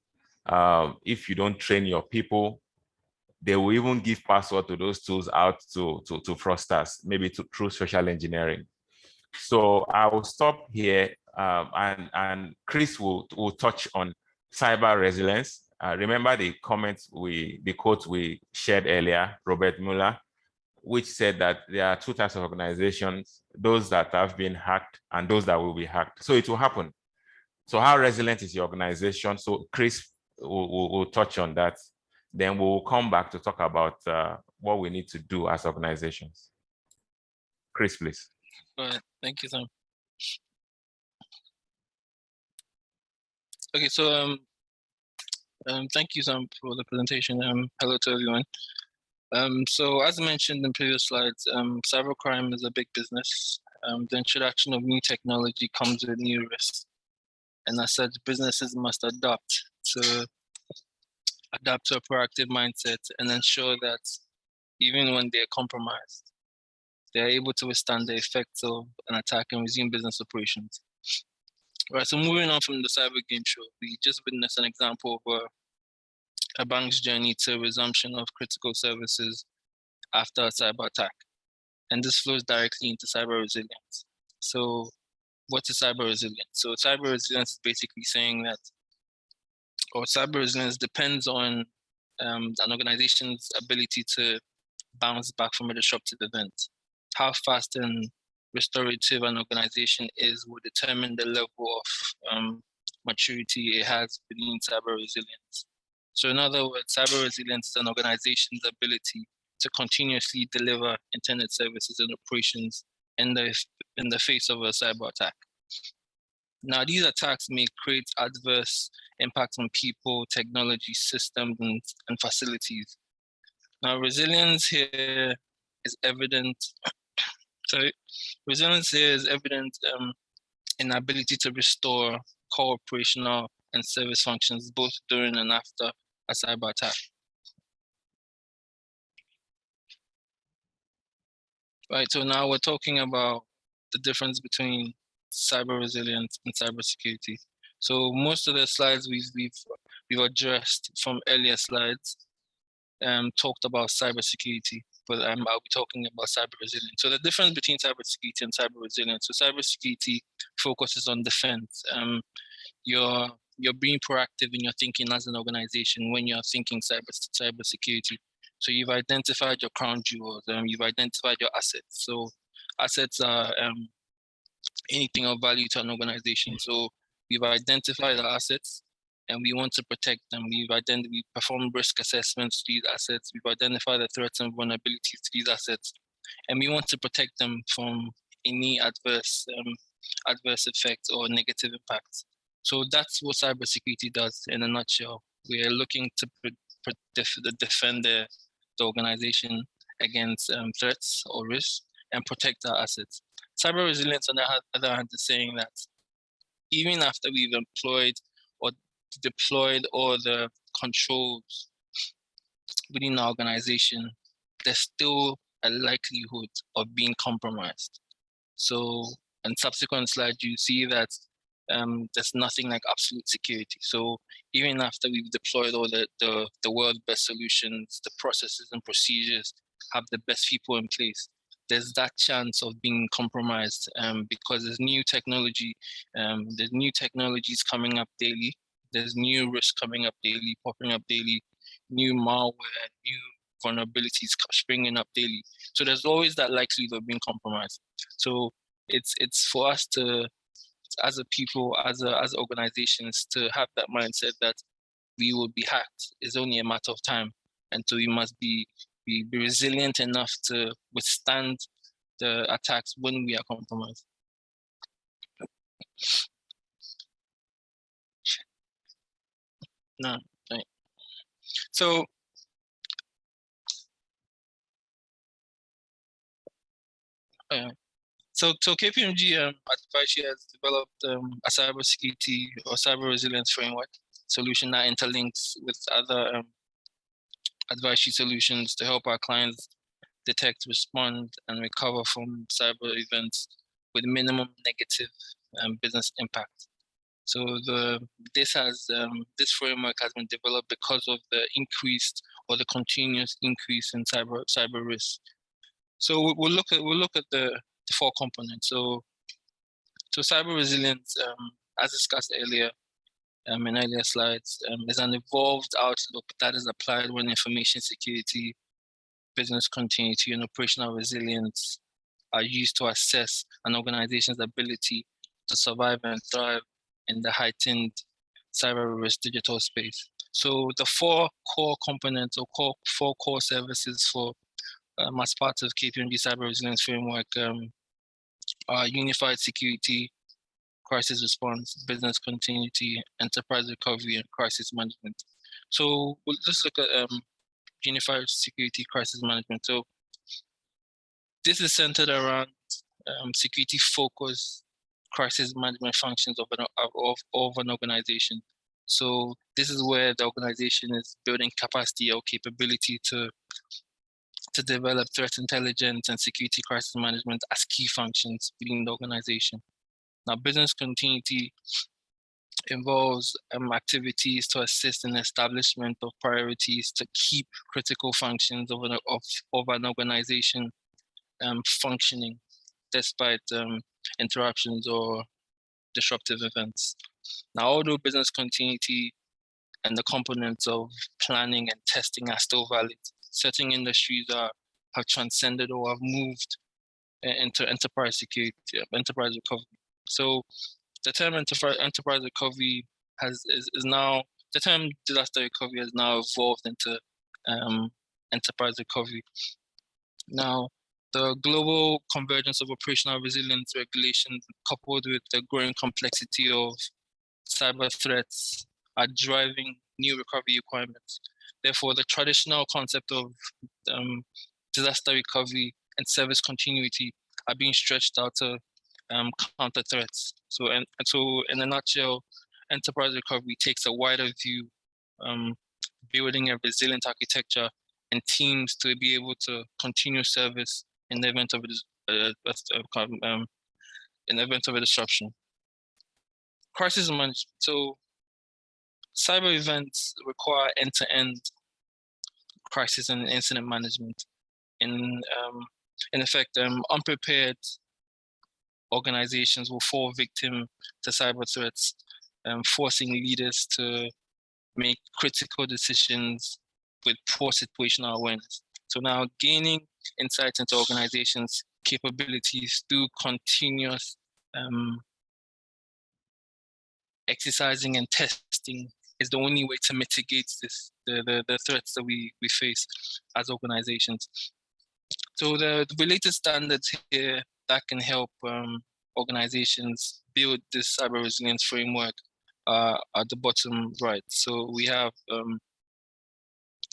if you don't train your people, they will even give password to those tools out to fraudsters, maybe through social engineering. So I will stop here, and Chris will touch on cyber resilience. Remember the quote we shared earlier, Robert Mueller, which said that there are two types of organizations, those that have been hacked and those that will be hacked. So it will happen. So how resilient is your organization? So Chris will touch on that. Then we'll come back to talk about what we need to do as organizations. Chris, please. All right, thank you, Sam. Okay, so thank you, Sam, for the presentation. Hello to everyone. So as mentioned in previous slides, cybercrime is a big business. The introduction of new technology comes with new risks. And as such, businesses must adapt to a proactive mindset and ensure that even when they're compromised, they're able to withstand the effects of an attack and resume business operations. All right, so moving on from the cyber game show, we just witnessed an example of a bank's journey to resumption of critical services after a cyber attack. And this flows directly into cyber resilience. So what is cyber resilience? So cyber resilience is basically saying that, or cyber resilience depends on an organization's ability to bounce back from a disruptive event. How fast and restorative an organization is will determine the level of maturity it has within cyber resilience. So in other words, cyber resilience is an organization's ability to continuously deliver internet services and operations in the face of a cyber attack. Now, these attacks may create adverse impacts on people, technology, systems, and facilities. Now, resilience here is evident. Resilience here is evident in the ability to restore core operational and service functions both during and after a cyber attack. Right, so now we're talking about the difference between cyber resilience and cybersecurity. So most of the slides we've addressed from earlier slides talked about cybersecurity, but I'll be talking about cyber resilience. So the difference between cybersecurity and cyber resilience. So cybersecurity focuses on defense. You're being proactive in your thinking as an organization when you're thinking cybersecurity. So you've identified your crown jewels, you've identified your assets. So assets are anything of value to an organization. So we've identified our assets and we want to protect them. We perform risk assessments to these assets. We've identified the threats and vulnerabilities to these assets, and we want to protect them from any adverse effects or negative impacts. So that's what cybersecurity does in a nutshell. We are looking to defend the organization against threats or risks and protect our assets. Cyber resilience, on the other hand, is saying that even after we've employed or deployed all the controls within our organization, there's still a likelihood of being compromised. So in subsequent slides, you see that there's nothing like absolute security. So even after we've deployed all the world's best solutions, the processes and procedures, have the best people in place, there's that chance of being compromised because there's new technology, there's new technologies coming up daily, there's new risks coming up daily, popping up daily, new malware, new vulnerabilities springing up daily. So there's always that likelihood of being compromised. So it's for us to, as a people, as organizations, to have that mindset that we will be hacked. It's only a matter of time, and so we must be resilient enough to withstand the attacks when we are compromised. No, right. So KPMG Advisory has developed a cybersecurity or cyber resilience framework solution that interlinks with other advisory solutions to help our clients detect, respond, and recover from cyber events with minimum negative business impact. So this framework has been developed because of the increased or the continuous increase in cyber risk. So we'll look at the 4 components. So cyber resilience, as discussed earlier in earlier slides, is an evolved outlook that is applied when information security, business continuity, and operational resilience are used to assess an organization's ability to survive and thrive in the heightened cyber risk digital space. So the 4 core components or 4 core services for as part of KPMG Cyber Resilience Framework are unified security, crisis response, business continuity, enterprise recovery, and crisis management. So we'll just look at unified security crisis management. So this is centered around security focused crisis management functions of an organization. So this is where the organization is building capacity or capability to develop threat intelligence and security crisis management as key functions within the organization. Now, business continuity involves activities to assist in the establishment of priorities to keep critical functions of an organization functioning despite interruptions or disruptive events. Now, although business continuity and the components of planning and testing are still valid, certain industries have transcended or have moved into enterprise security, enterprise recovery. So the term enterprise recovery is now, the term disaster recovery has now evolved into enterprise recovery. Now, the global convergence of operational resilience regulations coupled with the growing complexity of cyber threats are driving new recovery requirements. Therefore, the traditional concept of disaster recovery and service continuity are being stretched out to counter threats. So in a nutshell, enterprise recovery takes a wider view, building a resilient architecture and teams to be able to continue service in the event of a disruption. Crisis management. So cyber events require end-to-end crisis and incident management. In effect, unprepared organizations will fall victim to cyber threats, forcing leaders to make critical decisions with poor situational awareness. So now gaining insight into organizations' capabilities through continuous exercising and testing is the only way to mitigate the threats that we face as organizations. So the related standards here that can help organizations build this cyber resilience framework at the bottom right. So we have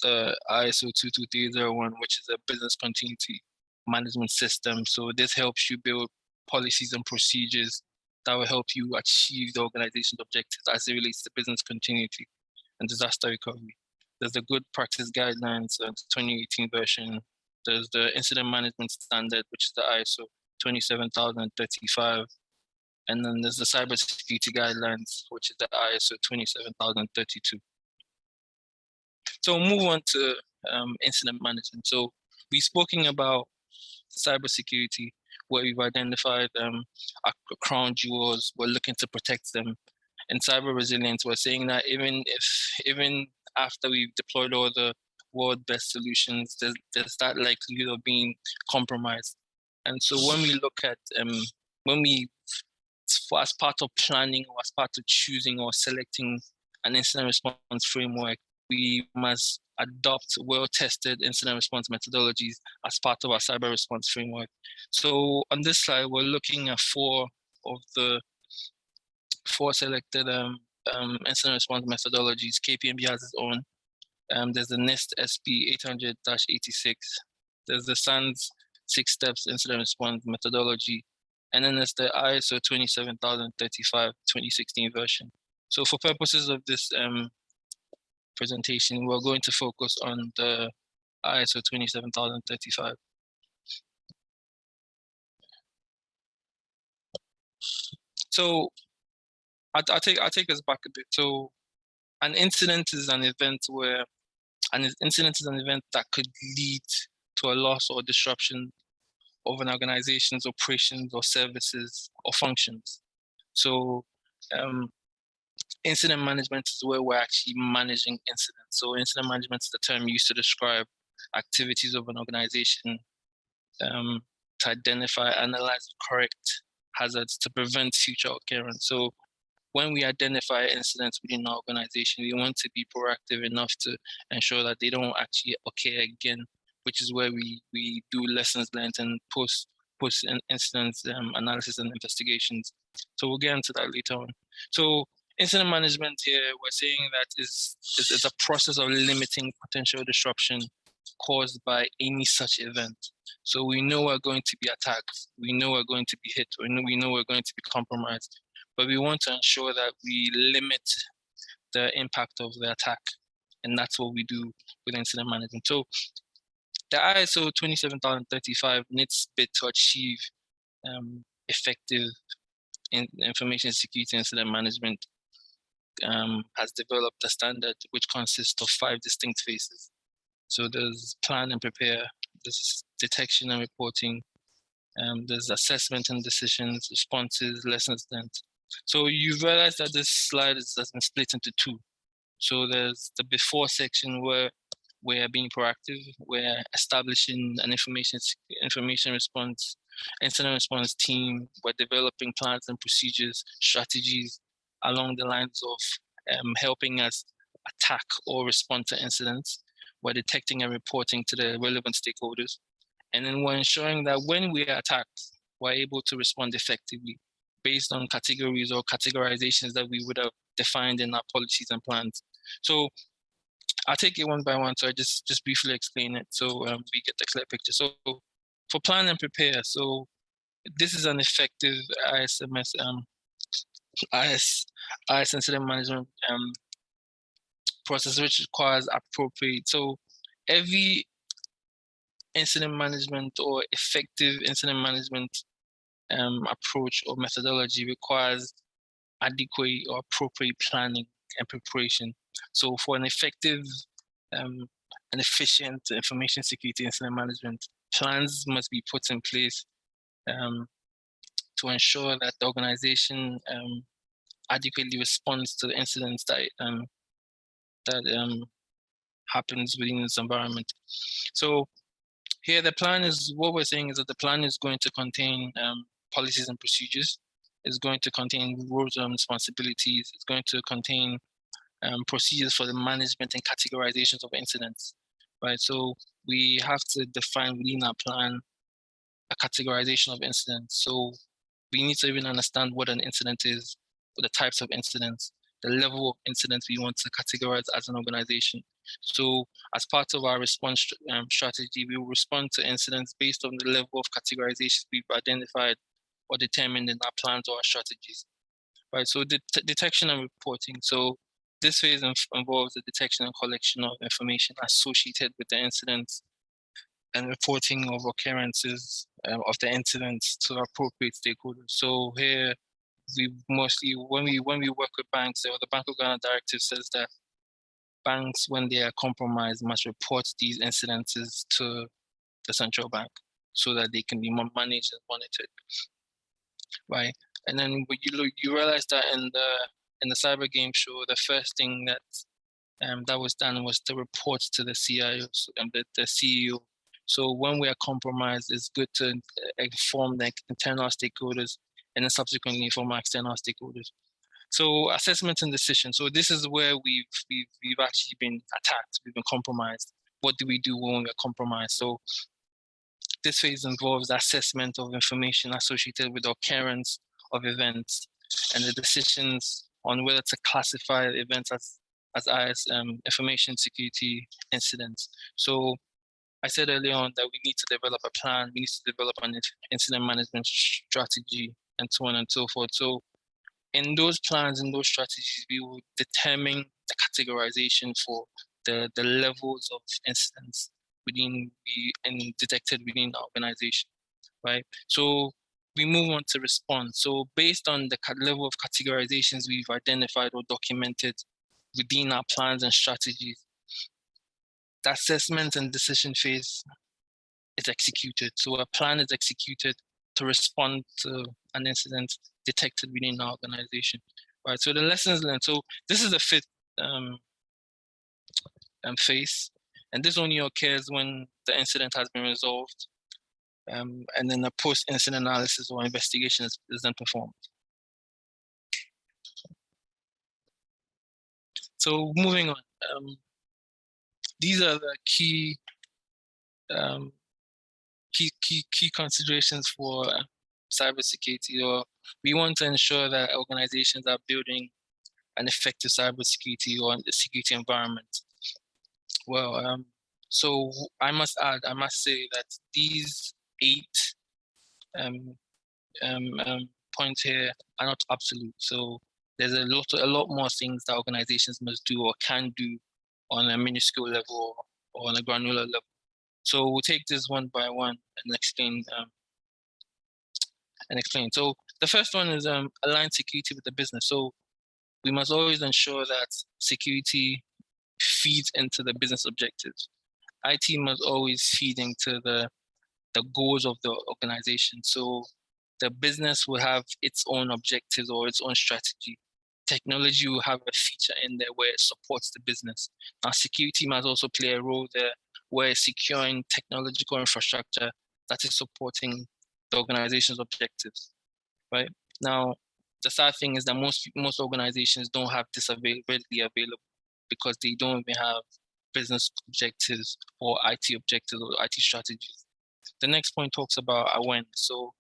ISO 22301, which is a business continuity management system. So this helps you build policies and procedures that will help you achieve the organization's objectives as it relates to business continuity and disaster recovery. There's the good practice guidelines, the 2018 version. There's the incident management standard, which is the ISO 27035. And then there's the cybersecurity guidelines, which is the ISO 27032. So we'll move on to incident management. So we've spoken about cybersecurity, where we've identified our crown jewels, we're looking to protect them. In cyber resilience, we're saying that even after we've deployed all the world best solutions, there's that likelihood of being compromised. And so when we look at as part of planning or as part of choosing or selecting an incident response framework, we must adopt well-tested incident response methodologies as part of our cyber response framework. So on this slide, we're looking at four selected incident response methodologies. KPMG has its own. There's the NIST SP 800-86. There's the SANS 6 steps incident response methodology. And then there's the ISO 27035 2016 version. So for purposes of this presentation, we're going to focus on the ISO 27035. So I'll take us back a bit. So an incident is an event that could lead to a loss or disruption of an organization's operations or services or functions. So incident management is where we're actually managing incidents. So incident management is the term used to describe activities of an organization to identify, analyze, correct hazards to prevent future occurrence. So when we identify incidents within our organization, we want to be proactive enough to ensure that they don't actually occur again, which is where we do lessons learned and post incidents analysis and investigations. So we'll get into that later on. So incident management here, we're saying that is a process of limiting potential disruption caused by any such event. So we know we're going to be attacked, we know we're going to be hit, we know we're going to be compromised, but we want to ensure that we limit the impact of the attack. And that's what we do with incident management. So the ISO 27035 needs bit to achieve effective information security incident management has developed a standard which consists of 5 distinct phases. So there's plan and prepare, there's detection and reporting, there's assessment and decisions, responses, lessons learned. So you realize that this slide has been split into 2. So there's the before section where we're being proactive, we're establishing an information response, incident response team, we're developing plans and procedures, strategies along the lines of helping us attack or respond to incidents. We're detecting and reporting to the relevant stakeholders. And then we're ensuring that when we are attacked, we're able to respond effectively based on categories or categorizations that we would have defined in our policies and plans. So I'll take it one by one, so I just briefly explain it so we get the clear picture. So for plan and prepare, so this is an effective IS incident management process which requires appropriate. So every incident management or effective incident management approach or methodology requires adequate or appropriate planning and preparation. So for an effective and efficient information security incident management, plans must be put in place to ensure that the organization adequately responds to the incidents that happens within its environment. So here the plan is, what we're saying is that the plan is going to contain policies and procedures, it's going to contain roles and responsibilities, it's going to contain procedures for the management and categorizations of incidents, right? So we have to define within our plan a categorization of incidents. So we need to even understand what an incident is, what the types of incidents, the level of incidents we want to categorize as an organization. So as part of our response strategy, we will respond to incidents based on the level of categorization we've identified or determined in our plans or our strategies, right? So detection and reporting. So this phase involves the detection and collection of information associated with the incidents and reporting of occurrences of the incidents to appropriate stakeholders. So here, we mostly, when we work with banks, or the Bank of Ghana directive says that banks, when they are compromised, must report these incidences to the central bank so that they can be managed and monitored, right? And then when you realize that in the cyber game show, the first thing that was done was to report to the CIO and the CEO. So when we are compromised, it's good to inform the internal stakeholders and then subsequently inform our external stakeholders. So assessment and decision. So this is where we've actually been attacked. We've been compromised. What do we do when we're compromised? So this phase involves assessment of information associated with the occurrence of events and the decisions on whether to classify events as information security incidents. So I said earlier on that we need to develop a plan, we need to develop an incident management strategy, and so on and so forth. So in those plans, in those strategies, we will determine the categorization for the levels of incidents detected within the organization, right? So we move on to response. So based on the level of categorizations we've identified or documented within our plans and strategies, the assessment and decision phase is executed. So a plan is executed to respond to an incident detected within our organization, right? So the lessons learned. So this is the fifth phase, and this only occurs when the incident has been resolved, and then a post-incident analysis or investigation is then performed. So moving on, these are the key considerations for cybersecurity. Or we want to ensure that organizations are building an effective cybersecurity or a security environment. Well, so I must say that these 8 points here are not absolute. So there's a lot more things that organizations must do or can do on a minuscule level or on a granular level. So we'll take this one by one and explain. So the first one is align security with the business. So we must always ensure that security feeds into the business objectives. IT must always feed into the goals of the organization. So the business will have its own objectives or its own strategy. Technology will have a feature in there where it supports the business. Now, security must also play a role there where securing technological infrastructure that is supporting the organization's objectives, right? Now, the sad thing is that most organizations don't have this readily available because they don't even have business objectives or IT objectives or IT strategies. The next point talks about awareness. So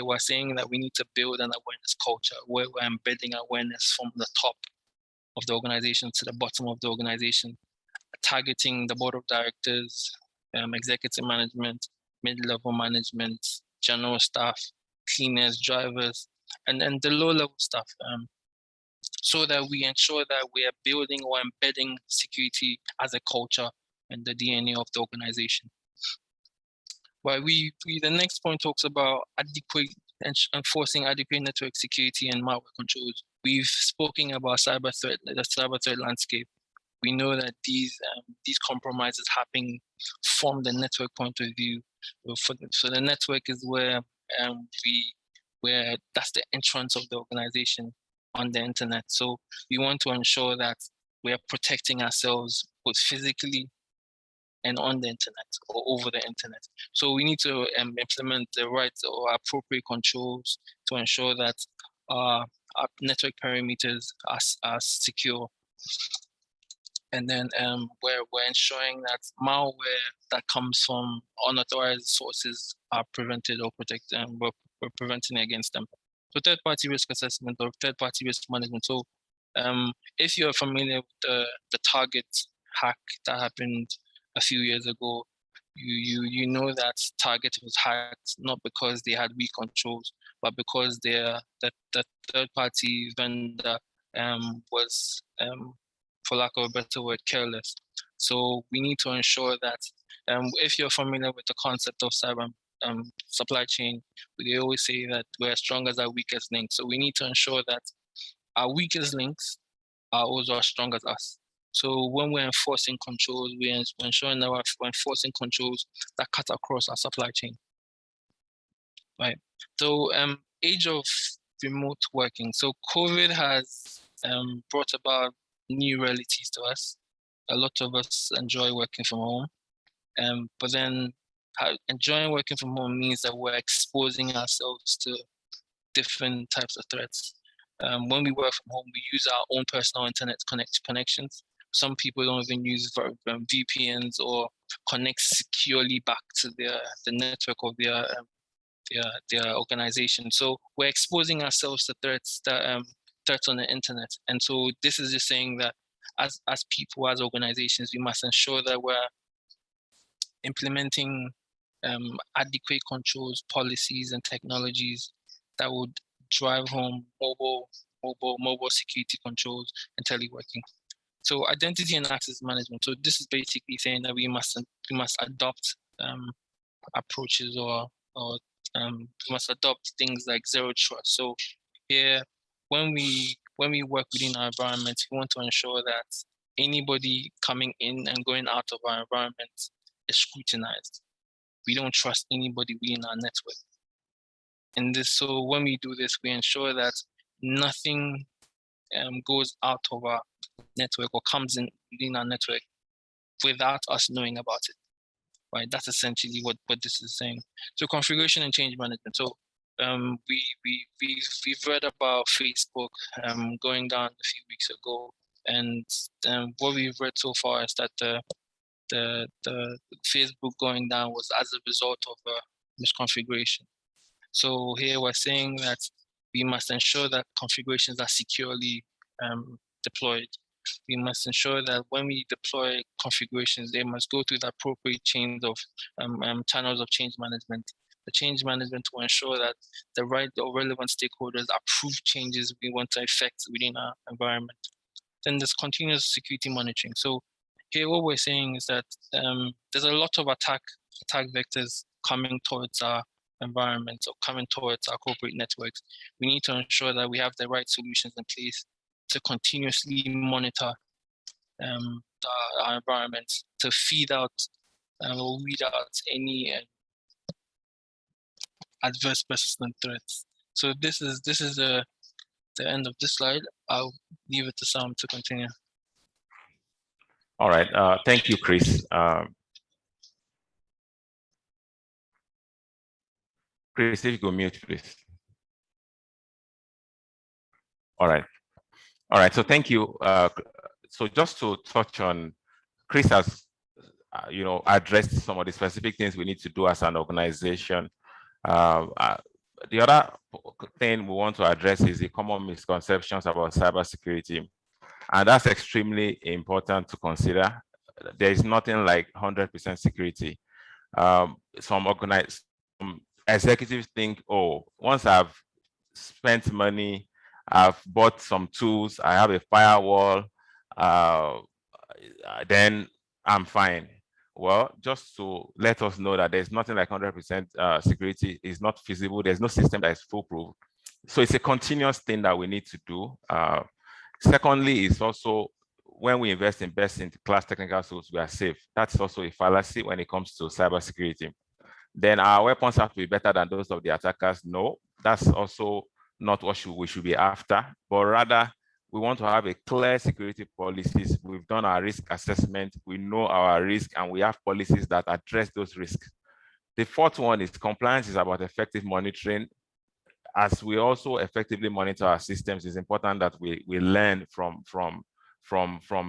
we're saying that we need to build an awareness culture where we're embedding awareness from the top of the organization to the bottom of the organization, targeting the board of directors, executive management, mid-level management, general staff, cleaners, drivers, and then the low-level staff, so that we ensure that we are building or embedding security as a culture and the DNA of the organization. Well, the next point talks about enforcing adequate network security and malware controls. We've spoken about the cyber threat landscape. We know that these compromises happen from the network point of view. So the network is where that's the entrance of the organization on the internet. So we want to ensure that we are protecting ourselves both physically and on the internet or over the internet. So we need to implement the right or appropriate controls to ensure that our network perimeters are secure. And then we're ensuring that malware that comes from unauthorized sources are prevented or protected, and we're preventing against them. So third-party risk assessment or third-party risk management. So if you're familiar with the Target hack that happened a few years ago, you know that Target was hacked not because they had weak controls, but because the third-party vendor was, for lack of a better word, careless. So we need to ensure that if you're familiar with the concept of cyber supply chain, they always say that we're as strong as our weakest link. So we need to ensure that our weakest links are also as strong as us. So when we're enforcing controls, we're ensuring that we're enforcing controls that cut across our supply chain. Right. So age of remote working. So COVID has brought about new realities to us. A lot of us enjoy working from home. But then enjoying working from home means that we're exposing ourselves to different types of threats. When we work from home, we use our own personal internet connections. Some people don't even use VPNs or connect securely back to the network of their organization. So we're exposing ourselves to threats threats on the internet. And so this is just saying that as people, as organizations, we must ensure that we're implementing adequate controls, policies, and technologies that would drive home mobile security controls and teleworking. So identity and access management. So this is basically saying that we must adopt approaches or we must adopt things like zero trust. So here, when we work within our environment, we want to ensure that anybody coming in and going out of our environment is scrutinized. We don't trust anybody within our network. And so when we do this, we ensure that nothing goes out of our network or comes in within our network without us knowing about it. Right, that's essentially what this is saying. So configuration and change management. So we've read about Facebook going down a few weeks ago, and what we've read so far is that the Facebook going down was as a result of a misconfiguration. So here we're saying that we must ensure that configurations are securely deployed. We must ensure that when we deploy configurations, they must go through the appropriate chains of channels of change management. The change management will ensure that the right or relevant stakeholders approve changes we want to effect within our environment. Then there's continuous security monitoring. So here what we're saying is that there's a lot of attack vectors coming towards our environment or coming towards our corporate networks. We need to ensure that we have the right solutions in place to continuously monitor our environment, to feed out or weed out any adverse persistent threats. So this is the end of this slide. I'll leave it to Sam to continue. All right, thank you, Chris. Chris, if you go mute, please. All right, so thank you. So just to touch on, Chris has, addressed some of the specific things we need to do as an organization. The other thing we want to address is the common misconceptions about cybersecurity. And that's extremely important to consider. There is nothing like 100% security. Some executives think, oh, once I've spent money, I've bought some tools, I have a firewall, then I'm fine. Well, just to let us know that there's nothing like 100% security is not feasible. There's no system that is foolproof. So it's a continuous thing that we need to do. Secondly, it's also when we invest in best-in-class technical tools, we are safe. That's also a fallacy when it comes to cybersecurity. Then our weapons have to be better than those of the attackers. No, that's also not what we should be after, but rather we want to have a clear security policies. We've done our risk assessment. We know our risk and we have policies that address those risks. The fourth one is compliance is about effective monitoring. As we also effectively monitor our systems, it's important that we learn from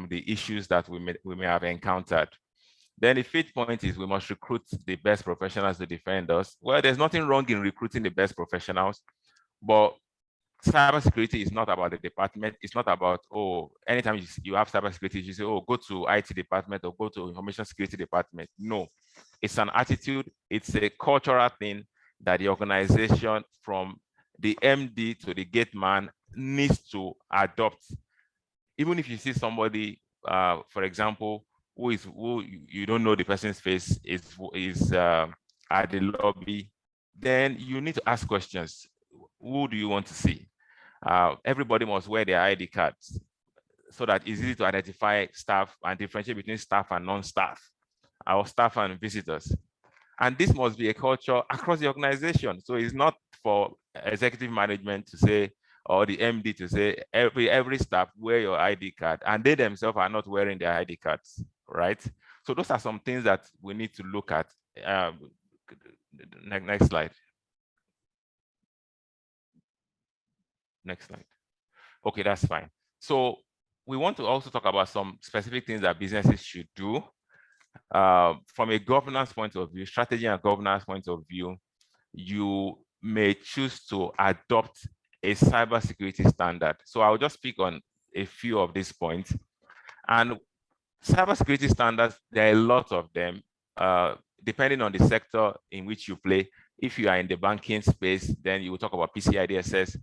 the issues that we may have encountered. Then the fifth point is we must recruit the best professionals to defend us. Well, there's nothing wrong in recruiting the best professionals, but cybersecurity is not about the department. It's not about, oh, anytime you have cybersecurity, you say, oh, go to IT department or go to information security department. No, it's an attitude. It's a cultural thing that the organization from the MD to the gate man needs to adopt. Even if you see somebody, for example, who you don't know the person's face, is at the lobby, then you need to ask questions. Who do you want to see? Everybody must wear their ID cards so that it's easy to identify staff and differentiate between staff and non-staff, our staff and visitors. And this must be a culture across the organization. So it's not for executive management to say, or the MD to say, every staff wear your ID card, and they themselves are not wearing their ID cards, right? So those are some things that we need to look at. Next slide. Next slide. Okay, that's fine. So we want to also talk about some specific things that businesses should do. From a governance point of view, strategy and governance point of view, you may choose to adopt a cybersecurity standard. So I'll just speak on a few of these points. And cybersecurity standards, there are a lot of them, depending on the sector in which you play. If you are in the banking space, then you will talk about PCI DSS.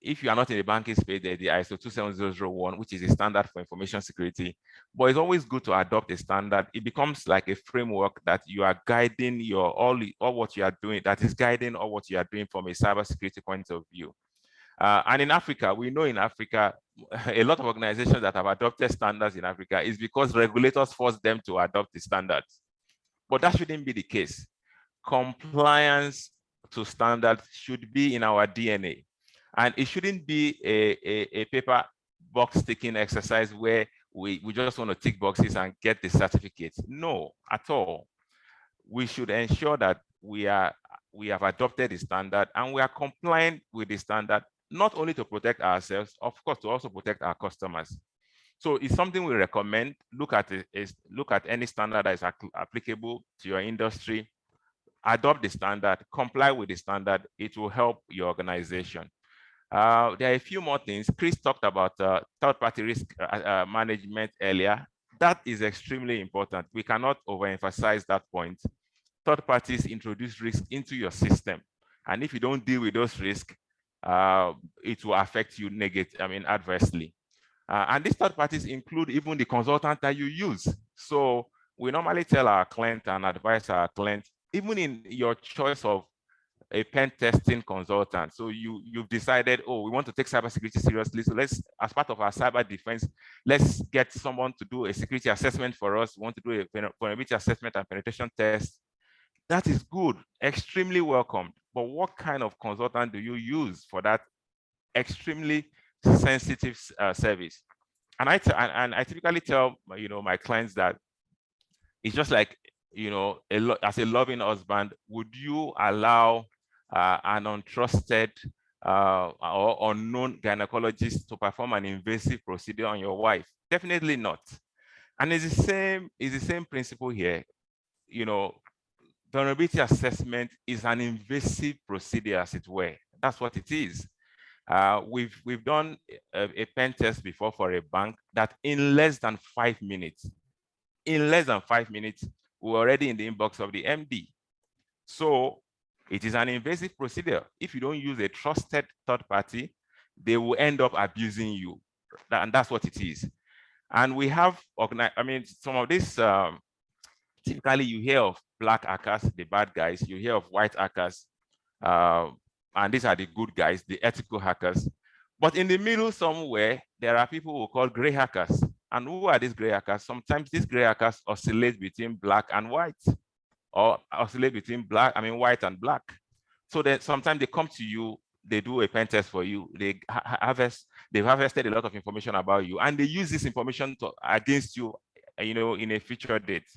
If you are not in the banking space, there's the ISO 27001, which is a standard for information security. But it's always good to adopt a standard. It becomes like a framework that you are guiding your all what you are doing, that is guiding all what you are doing from a cybersecurity point of view. And in Africa, we know in Africa, a lot of organizations that have adopted standards in Africa is because regulators force them to adopt the standards. But that shouldn't be the case. Compliance to standards should be in our DNA. And it shouldn't be a paper box ticking exercise where we just want to tick boxes and get the certificates. No, at all. We should ensure that we have adopted the standard and we are compliant with the standard, not only to protect ourselves, of course, to also protect our customers. So it's something we recommend. Look at any standard that is applicable to your industry, adopt the standard, comply with the standard. It will help your organization. There are a few more things. Chris talked about third-party risk management earlier. That is extremely important. We cannot overemphasize that point. Third parties introduce risk into your system. And if you don't deal with those risks, it will affect you adversely. And these third parties include even the consultant that you use. So we normally tell our client and advise our client, even in your choice of a pen testing consultant. So you've decided, oh, we want to take cybersecurity seriously. So let's, as part of our cyber defense, let's get someone to do a security assessment for us. We want to do a vulnerability assessment and penetration test. That is good, extremely welcomed. But what kind of consultant do you use for that extremely sensitive service? And I typically tell my clients that it's just like, as a loving husband, would you allow an untrusted or unknown gynecologist to perform an invasive procedure on your wife? Definitely not. And it's the same principle here. Vulnerability assessment is an invasive procedure, as it were. That's what it is. We've done a pen test before for a bank that in less than 5 minutes, we're already in the inbox of the MD. So it is an invasive procedure. If you don't use a trusted third party, they will end up abusing you. And that's what it is. And we have some of this, typically you hear of black hackers, the bad guys, you hear of white hackers, and these are the good guys, the ethical hackers. But in the middle somewhere, there are people who call gray hackers. And who are these gray hackers? Sometimes these gray hackers oscillate between black and white, or oscillate between white and black. So then sometimes they come to you, they do a pen test for you, they've harvested a lot of information about you, and they use this information against you, in a future date.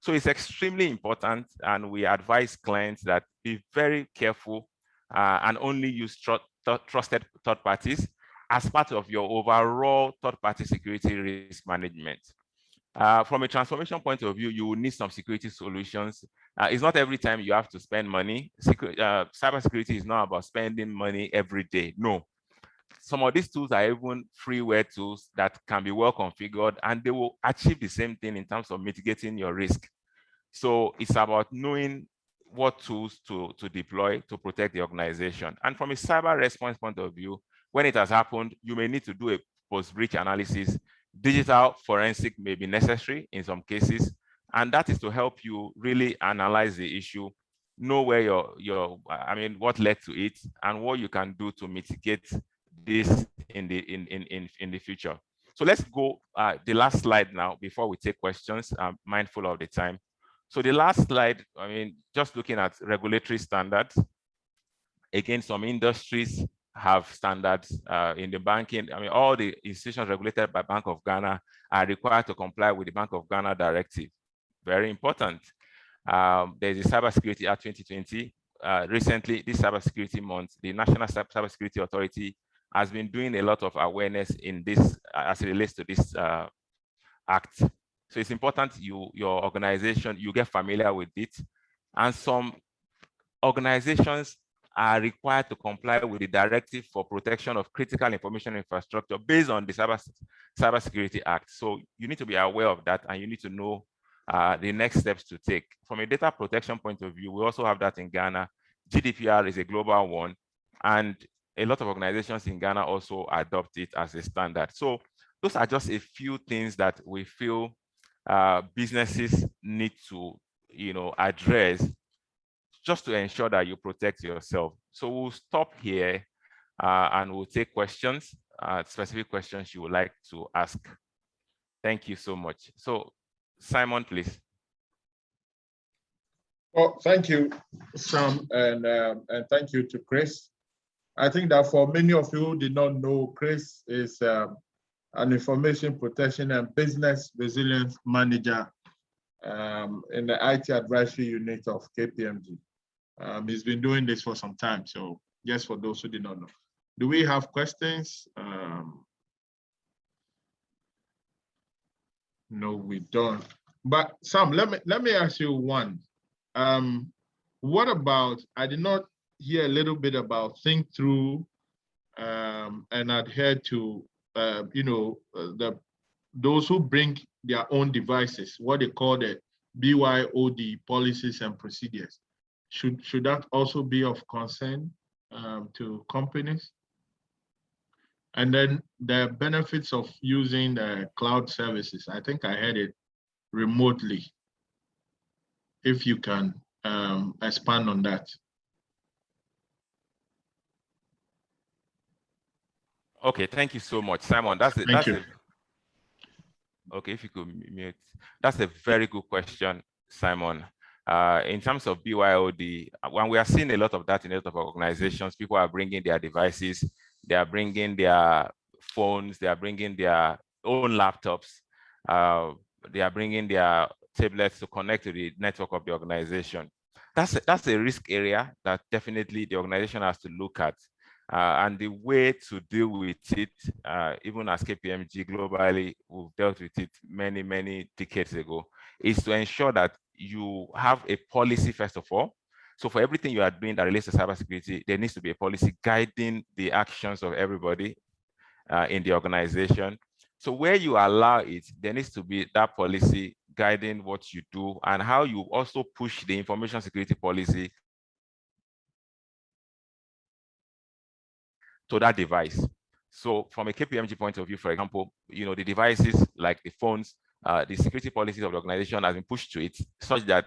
So it's extremely important, and we advise clients that be very careful and only use trusted third parties as part of your overall third-party security risk management. From a transformation point of view, you will need some security solutions. It's not every time you have to spend money. Cybersecurity is not about spending money every day. No. Some of these tools are even freeware tools that can be well configured, and they will achieve the same thing in terms of mitigating your risk. So it's about knowing what tools to deploy to protect the organization. And from a cyber response point of view, when it has happened, you may need to do a post-breach analysis. Digital forensic may be necessary in some cases. And that is to help you really analyze the issue, know where what led to it, and what you can do to mitigate this in the future. So let's go the last slide now before we take questions. I'm mindful of the time. So the last slide, just looking at regulatory standards. Again, some industries have standards in the banking. All the institutions regulated by Bank of Ghana are required to comply with the Bank of Ghana directive. Very important. There's the Cybersecurity Act 2020. Recently, this Cybersecurity month, the National Cybersecurity Authority has been doing a lot of awareness in this as it relates to this act. So it's important your organization, you get familiar with it. And some organizations are required to comply with the Directive for Protection of Critical Information Infrastructure based on the Cybersecurity Act. So you need to be aware of that, and you need to know the next steps to take. From a data protection point of view, we also have that in Ghana. GDPR is a global one, and a lot of organizations in Ghana also adopt it as a standard. So those are just a few things that we feel businesses need to address just to ensure that you protect yourself. So we'll stop here and we'll take questions, specific questions you would like to ask. Thank you so much. So Simon, please. Well, thank you, Sam, and thank you to Chris. I think that for many of you who did not know, Chris is an information protection and business resilience manager in the IT advisory unit of KPMG. He's been doing this for some time, so just for those who did not know. Do we have questions? No, we don't. But Sam, let me ask you one. What about, I did not hear a little bit about think through and adhere to, those who bring their own devices, what they call the BYOD policies and procedures. Should that also be of concern to companies? And then the benefits of using the cloud services. I think I heard it remotely. If you can expand on that. Okay, thank you so much, Simon. Okay, if you could mute. That's a very good question, Simon. In terms of BYOD, when we are seeing a lot of that in a lot of organizations, people are bringing their devices, they are bringing their phones, they are bringing their own laptops, they are bringing their tablets to connect to the network of the organization. That's a risk area that definitely the organization has to look at. And the way to deal with it, even as KPMG globally, we've dealt with it many, many decades ago, is to ensure that you have a policy, first of all. So for everything you are doing that relates to cybersecurity, there needs to be a policy guiding the actions of everybody in the organization. So where you allow it, there needs to be that policy guiding what you do and how you also push the information security policy to that device. So from a KPMG point of view, for example, the devices like the phones, the security policies of the organization has been pushed to it such that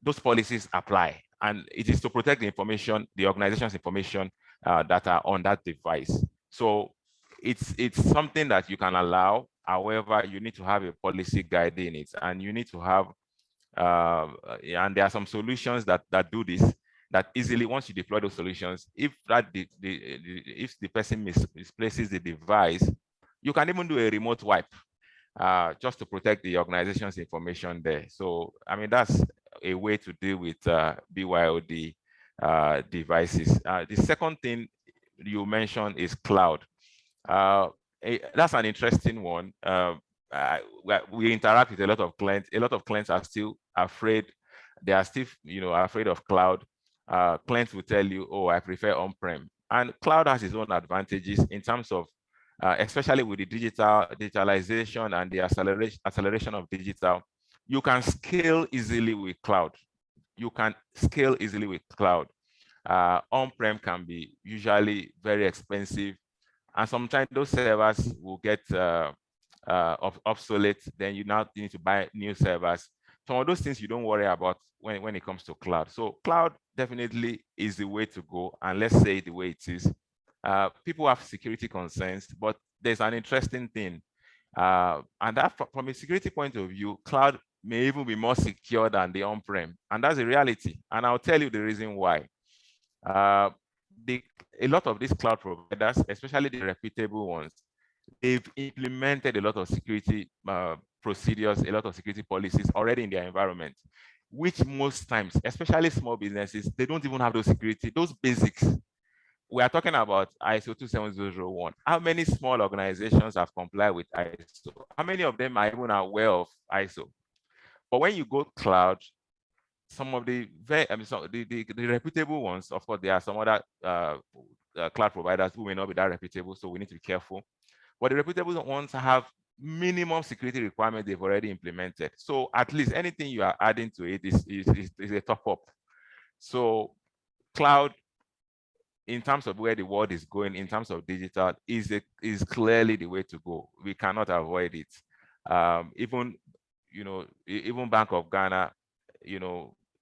those policies apply. And it is to protect the information, the organization's information that are on that device. So it's something that you can allow. However, you need to have a policy guiding it, and you need to have, and there are some solutions that do this, that easily, once you deploy those solutions, if the person misplaces the device, you can even do a remote wipe just to protect the organization's information there. So, that's a way to deal with BYOD devices. The second thing you mentioned is cloud. That's an interesting one. We interact with a lot of clients. A lot of clients are still afraid. They are still, afraid of cloud. Clients will tell you, oh, I prefer on-prem. And cloud has its own advantages in terms of, especially with the digitalization and the acceleration of digital, you can scale easily with cloud. On-prem can be usually very expensive. And sometimes those servers will get obsolete, then you now need to buy new servers. Some of those things you don't worry about when it comes to cloud. So cloud definitely is the way to go, and let's say the way it is. People have security concerns, but there's an interesting thing. And that from a security point of view, cloud may even be more secure than the on-prem. And that's a reality. And I'll tell you the reason why. A lot of these cloud providers, especially the reputable ones, they've implemented a lot of security procedures, a lot of security policies already in their environment, which most times, especially small businesses, they don't even have those security, those basics. We are talking about ISO 27001. How many small organizations have complied with ISO? How many of them are even aware of ISO? But when you go cloud, some of the the reputable ones, of course, there are some other cloud providers who may not be that reputable, so we need to be careful. But the reputable ones have minimum security requirements they've already implemented. So at least anything you are adding to it is a top up. So cloud, in terms of where the world is going, in terms of digital, is clearly the way to go. We cannot avoid it. Even Bank of Ghana,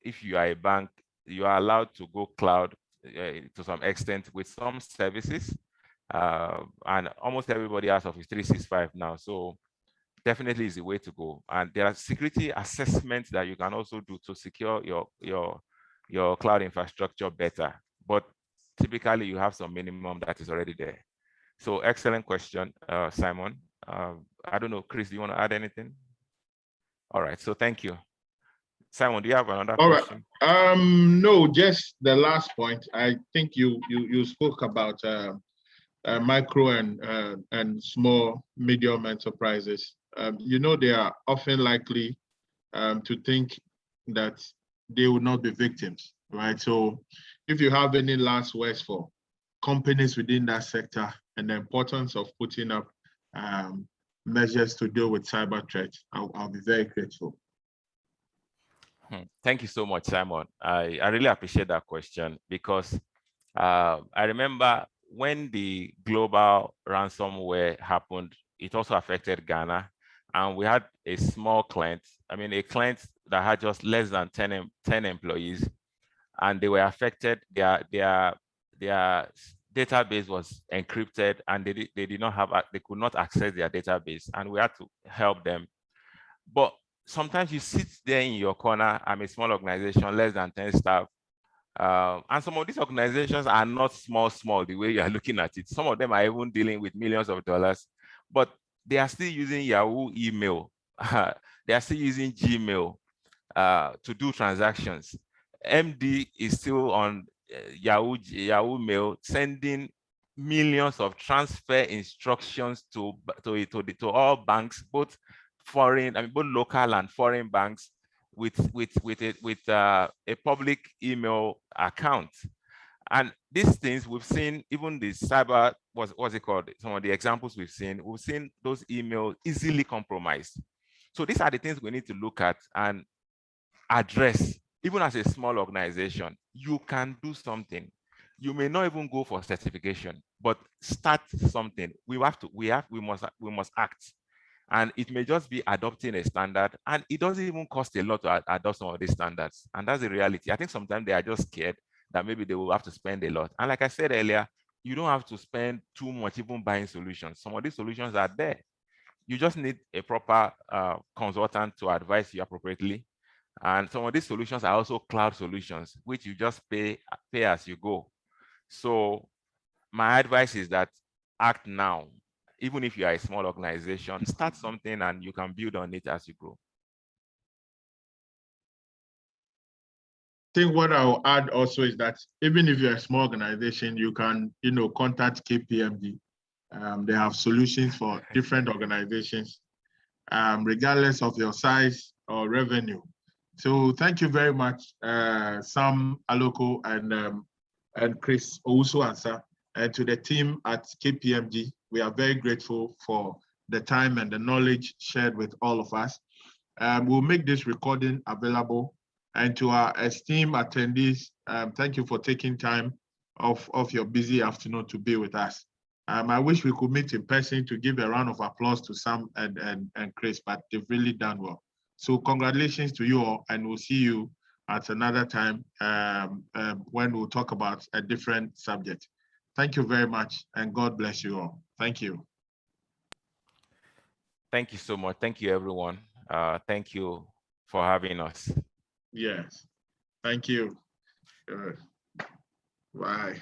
if you are a bank, you are allowed to go cloud to some extent with some services. And almost everybody has Office 365 now. So definitely is the way to go. And there are security assessments that you can also do to secure your cloud infrastructure better. But typically you have some minimum that is already there. So excellent question, Simon. I don't know, Chris, do you want to add anything? All right, so thank you. Simon, do you have another question? Right. No, just the last point. I think you spoke about micro and small, medium enterprises. They are often likely to think that they will not be victims, right? So if you have any last words for companies within that sector and the importance of putting up measures to deal with cyber threats, I'll be very grateful. Thank you so much, Simon. I really appreciate that question, because I remember when the global ransomware happened, it also affected Ghana. And we had a small client, a client that had just less than 10 employees, and they were affected. Their database was encrypted, and they could not access their database, and we had to help them. But sometimes you sit there in your corner. I'm a small organization, less than 10 staff. And some of these organizations are not small, the way you are looking at it. Some of them are even dealing with millions of dollars, but they are still using Yahoo email. They are still using Gmail to do transactions. MD is still on Yahoo Mail, sending millions of transfer instructions to all banks, both foreign, both local and foreign banks, with a public email account. And these things we've seen, even the cyber, what's it called? Some of the examples we've seen those emails easily compromised. So these are the things we need to look at and address. Even as a small organization, you can do something. You may not even go for certification, but start something. We must act. And it may just be adopting a standard, and it doesn't even cost a lot to adopt some of these standards. And that's the reality. I think sometimes they are just scared that maybe they will have to spend a lot. And like I said earlier, you don't have to spend too much even buying solutions. Some of these solutions are there. You just need a proper consultant to advise you appropriately. And some of these solutions are also cloud solutions, which you just pay as you go. So my advice is that act now. Even if you are a small organization, start something and you can build on it as you grow. I think what I'll add also is that even if you're a small organization, you can, contact KPMG. They have solutions for different organizations, regardless of your size or revenue. So thank you very much, Sam Aloko and Chris Owusu-Ansah, and to the team at KPMG. We are very grateful for the time and the knowledge shared with all of us. We'll make this recording available. And to our esteemed attendees, thank you for taking time off your busy afternoon to be with us. I wish we could meet in person to give a round of applause to Sam and Chris, but they've really done well. So congratulations to you all, and we'll see you at another time when we'll talk about a different subject. Thank you very much, and God bless you all. Thank you. Thank you so much. Thank you, everyone. Thank you for having us. Yes. Thank you. Bye.